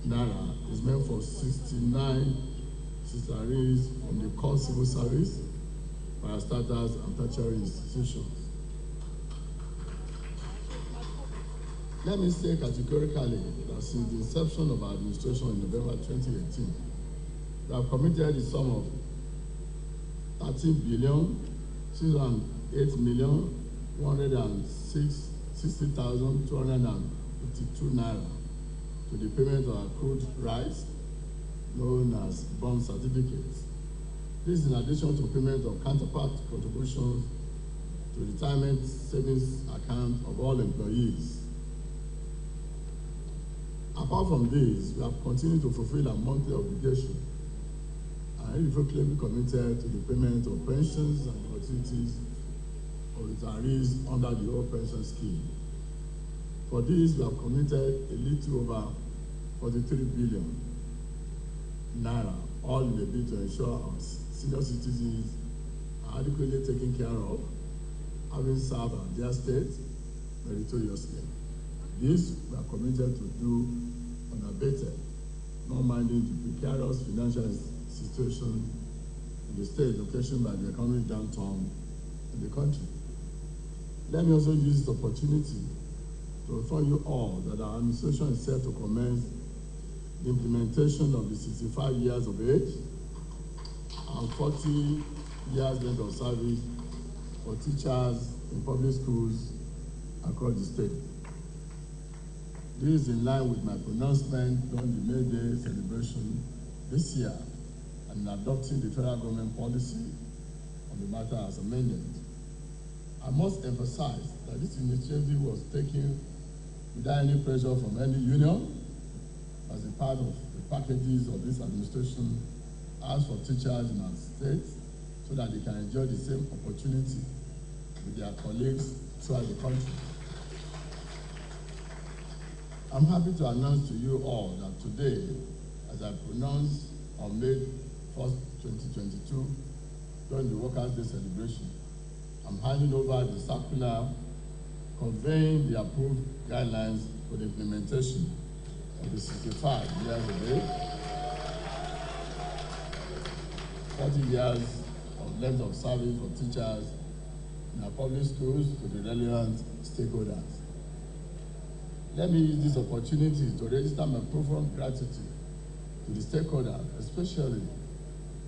naira is meant for 69 retirees from the core civil service, parastatals, and tertiary institutions. Let me say categorically that since the inception of our administration in November 2018, we have committed the sum of 13,608,160,252 naira to the payment of accrued rights known as bond certificates. This is in addition to payment of counterpart contributions to retirement savings account of all employees. Apart from this, we have continued to fulfill our monthly obligation and irrevocably committed to the payment of pensions and gratuities of retirees under the old pension scheme. For this, we have committed a little over 43 billion naira, all in a bid to ensure our senior citizens are adequately taken care of, having served their state meritoriously. This we are committed to do unabated, not minding the precarious financial situation in the state occasioned by the economic downturn in the country. Let me also use this opportunity to inform you all that our administration is set to commence the implementation of the 65 years of age and 40 years length of service for teachers in public schools across the state. This is in line with my pronouncement during the May Day celebration this year and adopting the federal government policy on the matter as amended. I must emphasize that this initiative was taken without any pressure from any union as a part of the packages of this administration as for teachers in our state so that they can enjoy the same opportunity with their colleagues throughout the country. I'm happy to announce to you all that today, as I pronounce on May 1st, 2022, during the Workers' Day celebration, I'm handing over the circular conveying the approved guidelines for the implementation of the 65 years of age, 40 years of length of service for teachers in our public schools to the relevant stakeholders. Let me use this opportunity to register my profound gratitude to the stakeholders, especially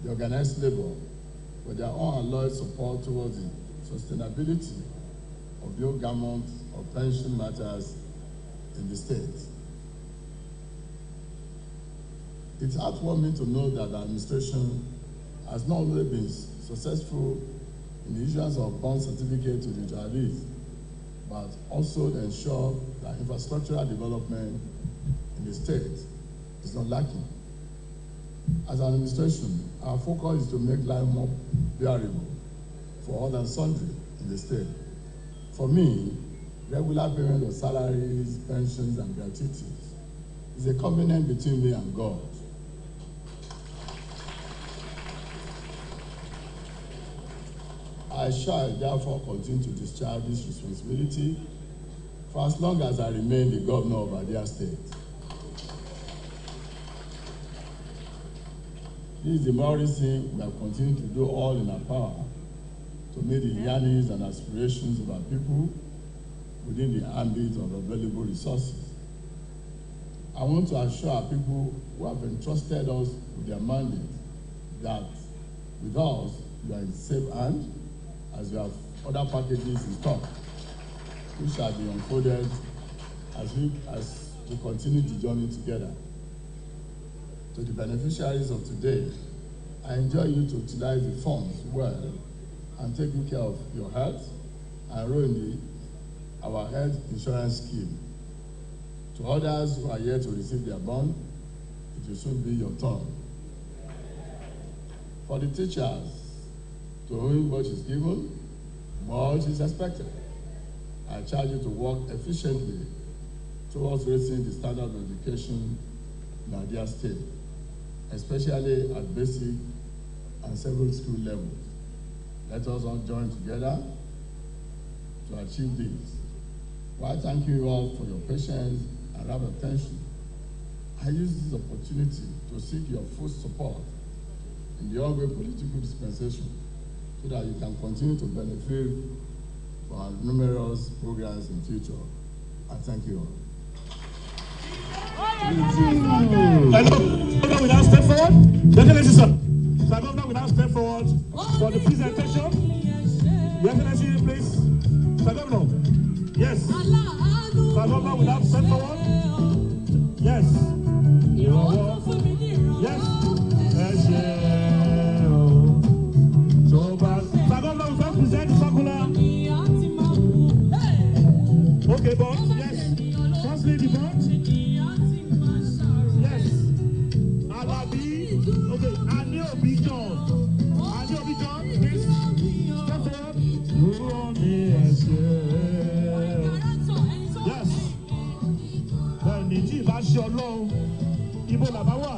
the organized labor, for their unalloyed support towards the sustainability of the gamut of pension matters in the state. It's heartwarming to know that the administration has not only been successful in the issuance of bond certificates to the retirees, but also to ensure that infrastructural development in the state is not lacking. As an administration, our focus is to make life more bearable for all and sundry in the state. For me, regular payment of salaries, pensions, and gratuities is a covenant between me and God. I shall therefore continue to discharge this responsibility for as long as I remain the governor of Abia State. This is the more reason we have continued to do all in our power to meet the yearnings and aspirations of our people within the ambit of available resources. I want to assure our people who have entrusted us with their mandate that with us, you are in safe hands, as we have other packages in stock, which shall be unfolded as we continue the journey together. To the beneficiaries of today, I enjoy you to utilize the funds well and take good care of your health and enroll in our health insurance scheme. To others who are yet to receive their bond, it will soon be your turn. For the teachers, to whom much is given, much is expected. I charge you to work efficiently towards raising the standard of education in our dear state, especially at basic and secondary school levels. Let us all join together to achieve this. While thanking you all for your patience and rapt attention, I use this opportunity to seek your full support in the ongoing political dispensation so that you can continue to benefit from our numerous programs in future. I thank you all. Hello, we now step forward. Your Excellency, sir. Sir Governor, we now step forward for the presentation. Your Excellency, please. Sir Governor. Yes. Sir Governor, we now step forward. Yes. Yes. So, Sir Governor, we first present the circular. Okay, boss. Yes. First lady, boss. Yes. Alabi. Okay. Aniobi John. Aniobi John, please. Step forward. Yes. Bẹ́ẹ̀ni tí ìbá ṣe Ọlọ́run, ibo làbá wà.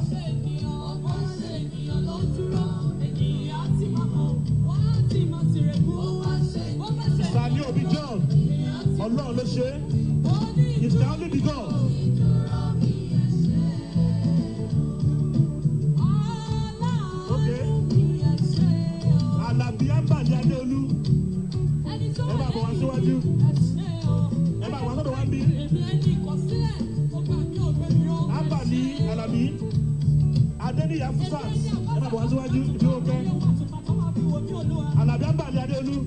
Sani Obi John, Ọlọ́run ló ṣe. It can only be God. Okay. Alabi Ambali Adeolu. Ẹ bá bọ̀ wá síwájú. Ẹ bá wá sọ́dọ̀ wá bí. Ambali Alabi. Adeni Yafusat. Ẹ bá bọ̀ wá síwájú. Ìdí òkè. Alabi Ambali Adeolu.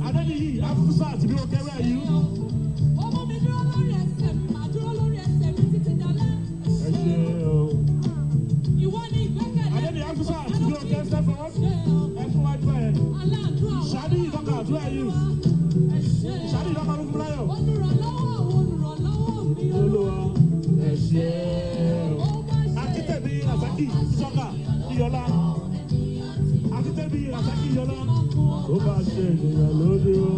Adeni Yafusat. Ìdí òkè where are you? Ẹ ṣe o. Adeni Yafusat. Ìdí òkè step forward. Ẹ fún wájú ẹ̀. Shadi Idoka, where are you? Shadi Idoka ló fún láyọ̀. Olúwa ẹ ṣé o. Akítẹ̀bí Rasaki Isoka Iyọlá. Akítẹ̀bí Rasaki Iyọlá. Ó bá ṣe ènìyàn lóde o.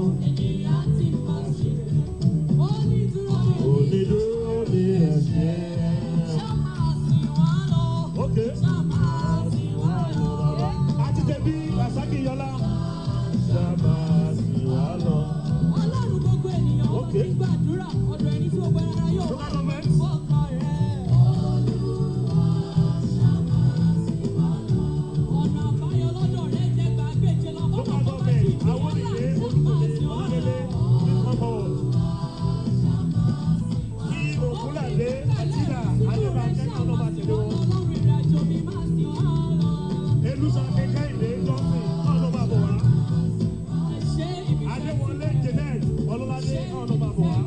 Onídúró ni ẹ ṣé. Okay. Akítẹ̀bí Rasaki Iyọlá. Sábà sí wa lọ. Okay. Local government. Local government. Awolile, Olúkòlé, Olúkòlé, please come forward. Kí Òkúlàdé, Àtìlà, Adébákẹ́ kan ló máa tẹ̀lé wọn. Elusa Kẹ́kẹ́ìdé, Johnson kan ló máa bọ̀ wá. Adéwọlé, Janet, Ọlọ́ládé kan ló máa bọ̀ wá.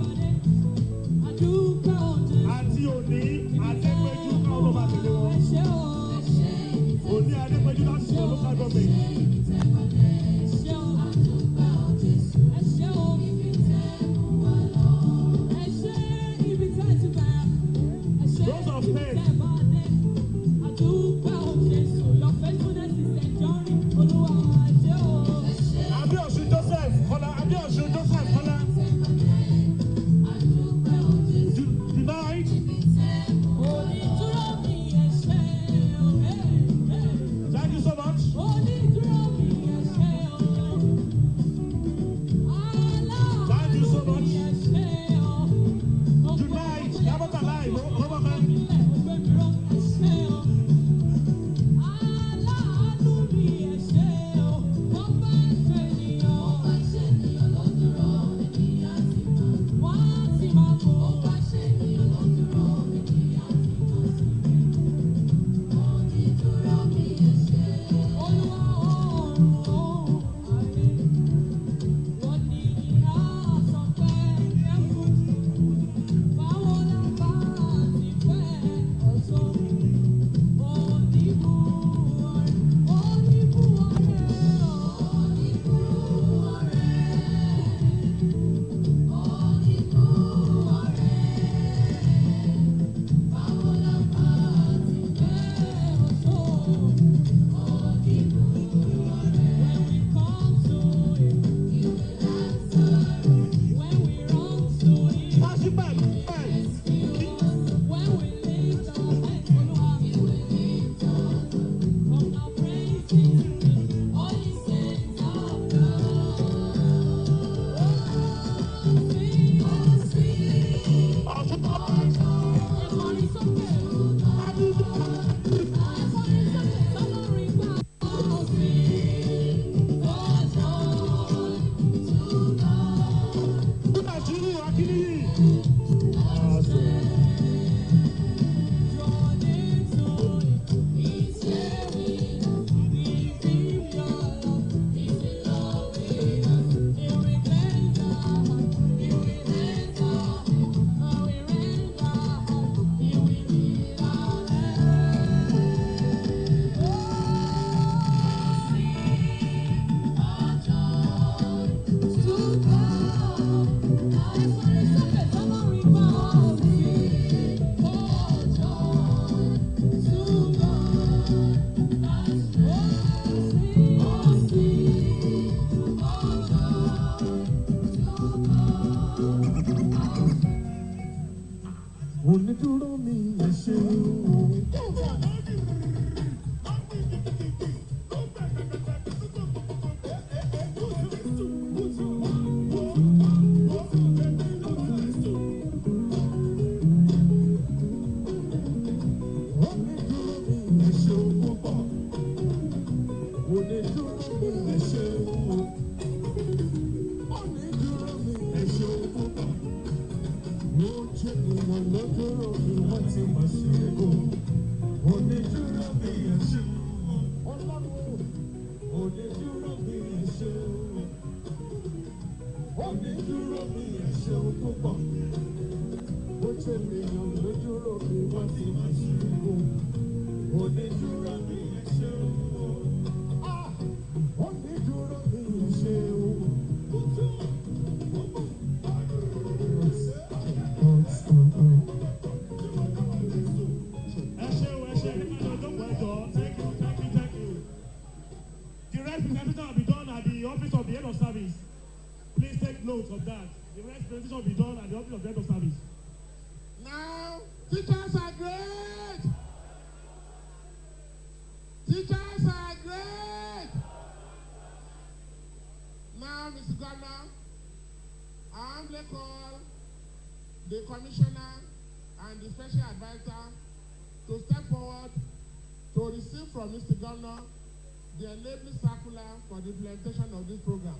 Onídúró mi ẹ ṣeun. Of that. The rest presentation will be done at the office of the head of service. Now, teachers are great. Teachers are great. Now, Mr. Governor, I humbly call the commissioner and the special advisor to step forward to receive from Mr. Governor the enabling circular for the implementation of this program.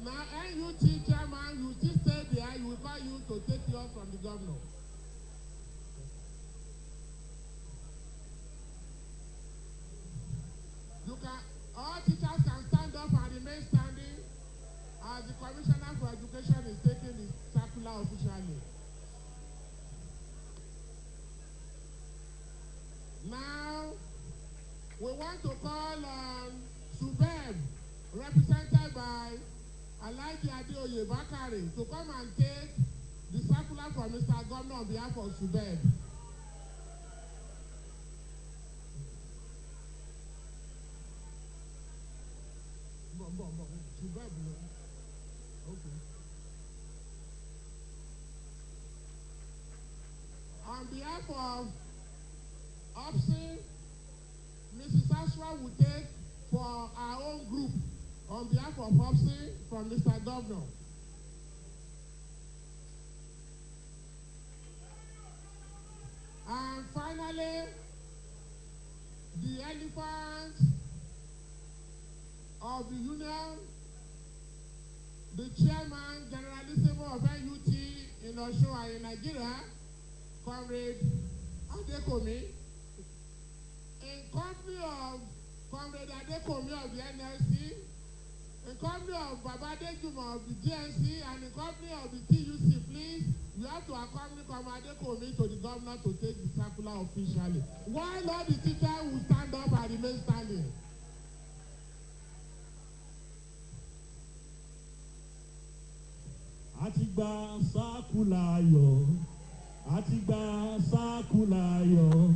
Now, NUT chairman, you still stay there, you will call you to take yours from the governor. You can, all teachers can stand up and remain standing as the Commissioner for Education is taking the circular officially. Now, we want to call on Subeb, represented by Alhaji Adeoye Bakare, to come and take the circular from Mr. Governor on behalf of Subeb. Okay. On behalf of OPSI, Mrs. Ashra will take for our own group on behalf of OPSI from Mr. Governor. And finally, the elephant of the union, the chairman, Generalissimo of NUT in Osun and in Nigeria, Comrade Adekomi, in company of Comrade Adekomi of the NLC, in company of Baba Dejuma of the GNC, and in company of the TUC, please, you have to accompany Comrade Adekomi to the governor to take the circular officially. While all the teachers will stand up and remain standing. Atigba sakulayo, atigba sakulayo,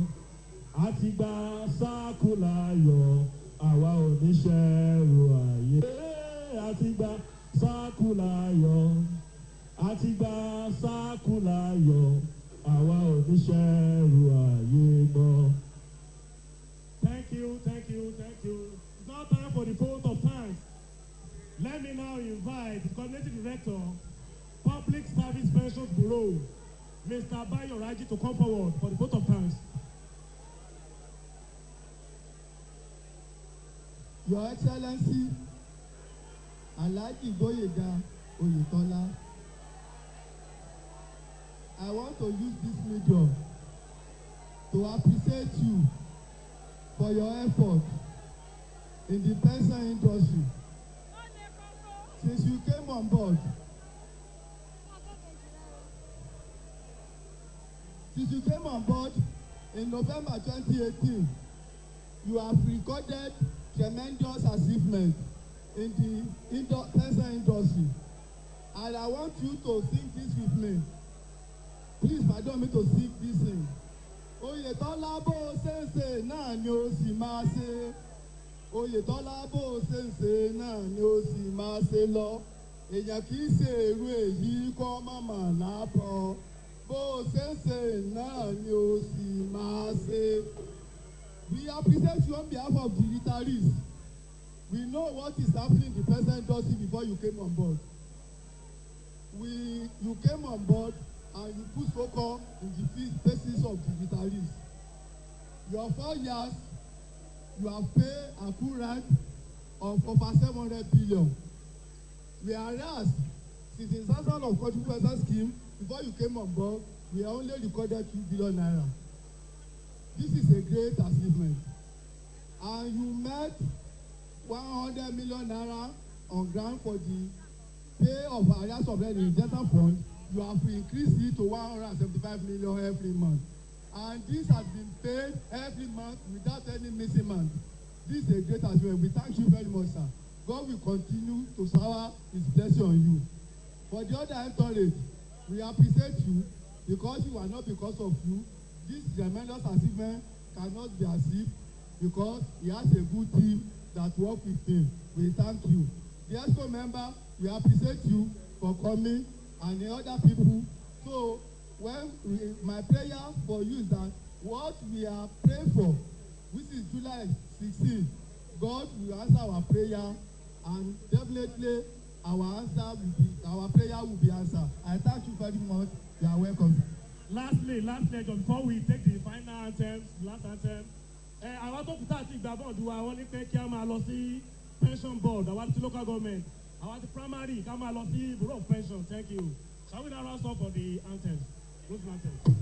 atigba sakulayo, àwa oníṣẹ́rù ayé. Atigba sakulayo, atigba sakulayo, àwa oníṣẹ́rù ayé mọ́. Thank you, thank you, thank you. It's now time for the vote of thanks. Let me now invite the coordinating director, Public Service Pensions Bureau, Mr. Bayo Raji, to come forward for the vote of thanks. Your Excellency, Alhaji Gboyega Oyetola. I want to use this medium to appreciate you for your effort in the pension industry. Since you came on board, in November 2018, you have recorded tremendous achievement in the pension industry. And I want you to sing this with me. Please pardon me to sing this thing. Oyetola bó ṣe ń ṣe náà ni ó sì máa ṣe. Oyetola bó ṣe ń ṣe náà ni ó sì máa ṣe lọ. Èèyàn kì í ṣe èrú èyí kọ́ mọ̀mọ́ lápọ̀. Bó ṣe ń ṣe náà ni ó sì máa ṣe. We appreciate you on behalf of the retirees. We know what is happening in the present industry before you came on board. You came on board and you put focus in the faces of the retirees. Your 4 years, you have paid accrued rent of over 700 billion. Whereas, since the inception of contribution scheme, before you came on board, we only recorded 2 billion naira. This is a great achievement. And you met 100 million naira on ground for the pay of arrears of rent in the general fund. You have increased it to 175 million every month. And this has been paid every month without any missing month. This is a great achievement. We thank you very much, sir. God will continue to shower his blessing on you. For the other entourage, we appreciate you because you are not because of you. This tremendous achievement cannot be achieved because he has a good team that work with him. We thank you. The ESCO member, we appreciate you for coming and the other people. So my prayer for you is that what we are praying for, which is July 16, God will answer our prayer, and definitely our prayer will be answered. I thank you very much. You are welcome. Lastly, just before we take the final anthem, last anthem, àwọn tó kúta àti ìgbà bọ́ọ̀dù wa wọ́n ní pé kí a máa lọ sí pension board, àwọn ti local government, àwọn ti primary, ká máa lọ sí bureau of pension. Thank you. Shall we now round up for the anthems? Those anthems.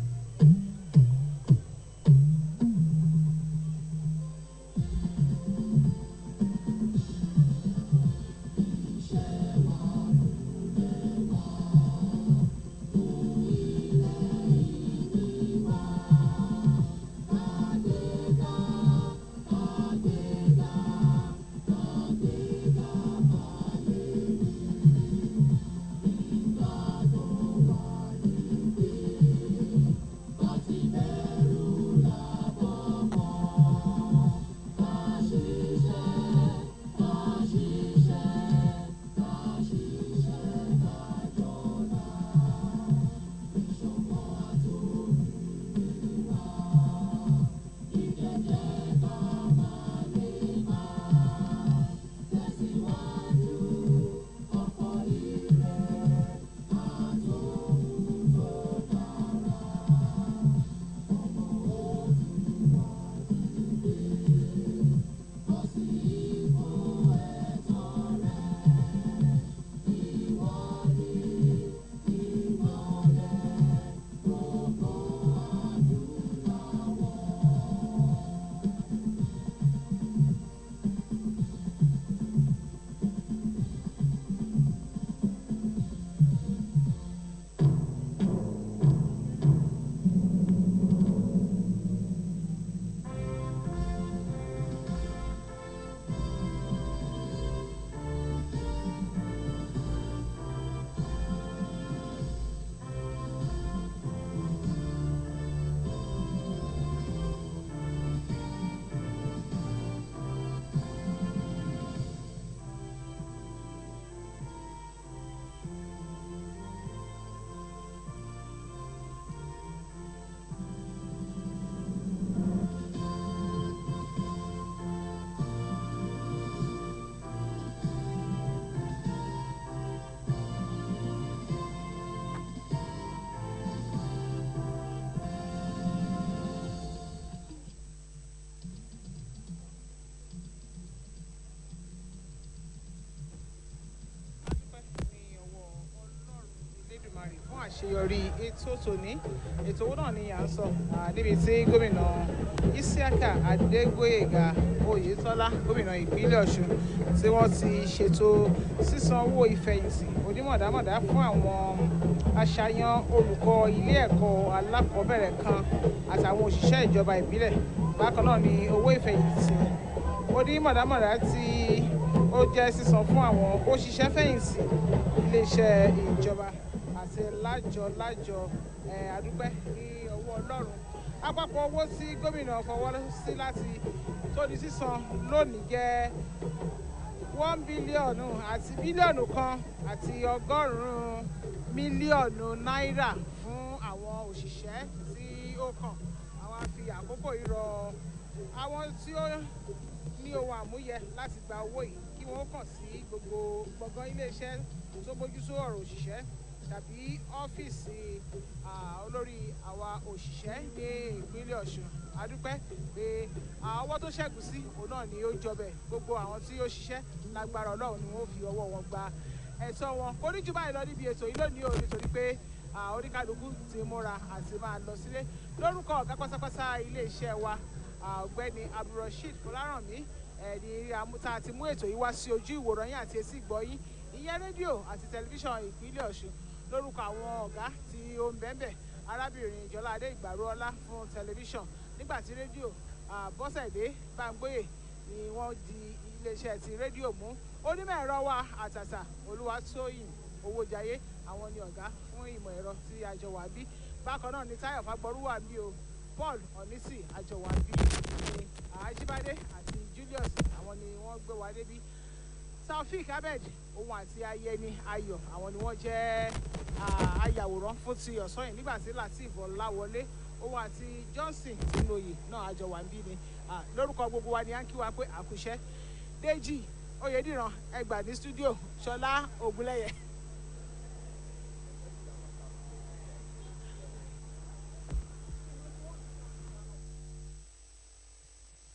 àṣeyọrí ètò tòní. Ètò owó náà ni à ń sọ níbi tí gómìnà Isiaka Adégbóyèga Oyètọ́lá gómìnà ìpínlẹ̀ Ọ̀ṣun tí wọ́n ti ṣètò sísan owó ìfẹ̀yìntì onímọ̀dámọ̀dá fún àwọn aṣàyàn olùkọ́ ilé ẹ̀kọ́ alákọ̀ọ́bẹ̀rẹ̀ kan àtàwọn òṣìṣẹ́ ìjọba ìbílẹ̀. Bákan náà ni owó ìfẹ̀yìntì onímọ̀dámọ̀dá tí ó jẹ́ sísan fún àwọn òṣìṣẹ́ fẹ̀yìntì iléeṣẹ́ ìjọba àti lájọ àdúpẹ́ ní ọwọ́ Ọlọ́run. Àpapọ̀ owó tí gómìnà fọwọ́ sí láti tó di sísan lónìí jẹ́ 1 bílíọ̀nù àti bílíọ̀nù kan àti ọgọ́rùn-ún mílíọ̀nù náírà fún àwọn òṣìṣẹ́ tí ó kàn. Àwọn á fi àkókò yìí rọ àwọn tí ó ní ohun àmúyẹ láti gba owó yìí kí wọ́n kàn sí gbogbo gbọ̀ngàn iléeṣẹ́ tó bójútó ọ̀rọ̀ òṣìṣẹ́ tàbí ọ́fíìsì olórí àwa òṣìṣẹ́ ní ìpínlẹ̀ Ọ̀ṣun. A dúpẹ́ pé ọwọ́ tó ṣẹ́gun sí òun náà ni ó jọbẹ̀. Gbogbo àwọn tí ó ṣiṣẹ́ lágbára Ọlọ́run ni wọ́n fi ọwọ́ wọn gba ẹ̀tọ́ wọn. Kò ní jù báyìí lọ níbi ètò yìí lónìí o nítorí pé oníkálukú ti múra àti máa lọ sílé. Lórúkọ ọ̀gá pátápátá iléeṣẹ́ wa ọ̀gbẹ́ni Abdulrasheed Fọlárànmí ní àmúta àti mú ètò yìí wá sí ojú ìwòran yín àti etí ìgbọ́ yín ìyẹn rédíò àti tẹlifíṣàn ìpínlẹ̀ Ọ̀ṣun. Lórúkọ àwọn ọ̀gá tí ó ń bẹ́ẹ̀ arábìnrin Ìjọládé Ìgbàróọlá fún tẹlifíṣàn nígbà tí rédíò Bọ́sẹ̀dé Bámgbóyè ni wọ́n di iléeṣẹ́ ti rédíò mú. Onímọ̀ ẹ̀rọ wa àtàtà Olúwatóyìn Owójayé àwọn ni ọ̀gá fún ìmọ̀ ẹ̀rọ tí àjọ wà bí. Bákan náà ni Táyọ̀ Fagbọ́rúwà bí o Paul Onisi àjọ wà bí ni Àjíbádé àti Julius àwọn ni wọ́n gbé wa débí. Taofik Ahmed òun àti Ayẹni Ayọ̀ àwọn ni wọ́n jẹ́ ayàwòrán fún ti ọ̀sán yìí nígbà tí Lateef Ọláwọlé òun àti Johnson Tinoyè náà àjọ wà ń bí ni. Lórúkọ gbogbo wa ni à ń kí wa pé àkúṣẹ́. Déjì Oyèdìran ẹgbà ní stúdíò Ṣọlá Ògúnlẹ̀yẹ.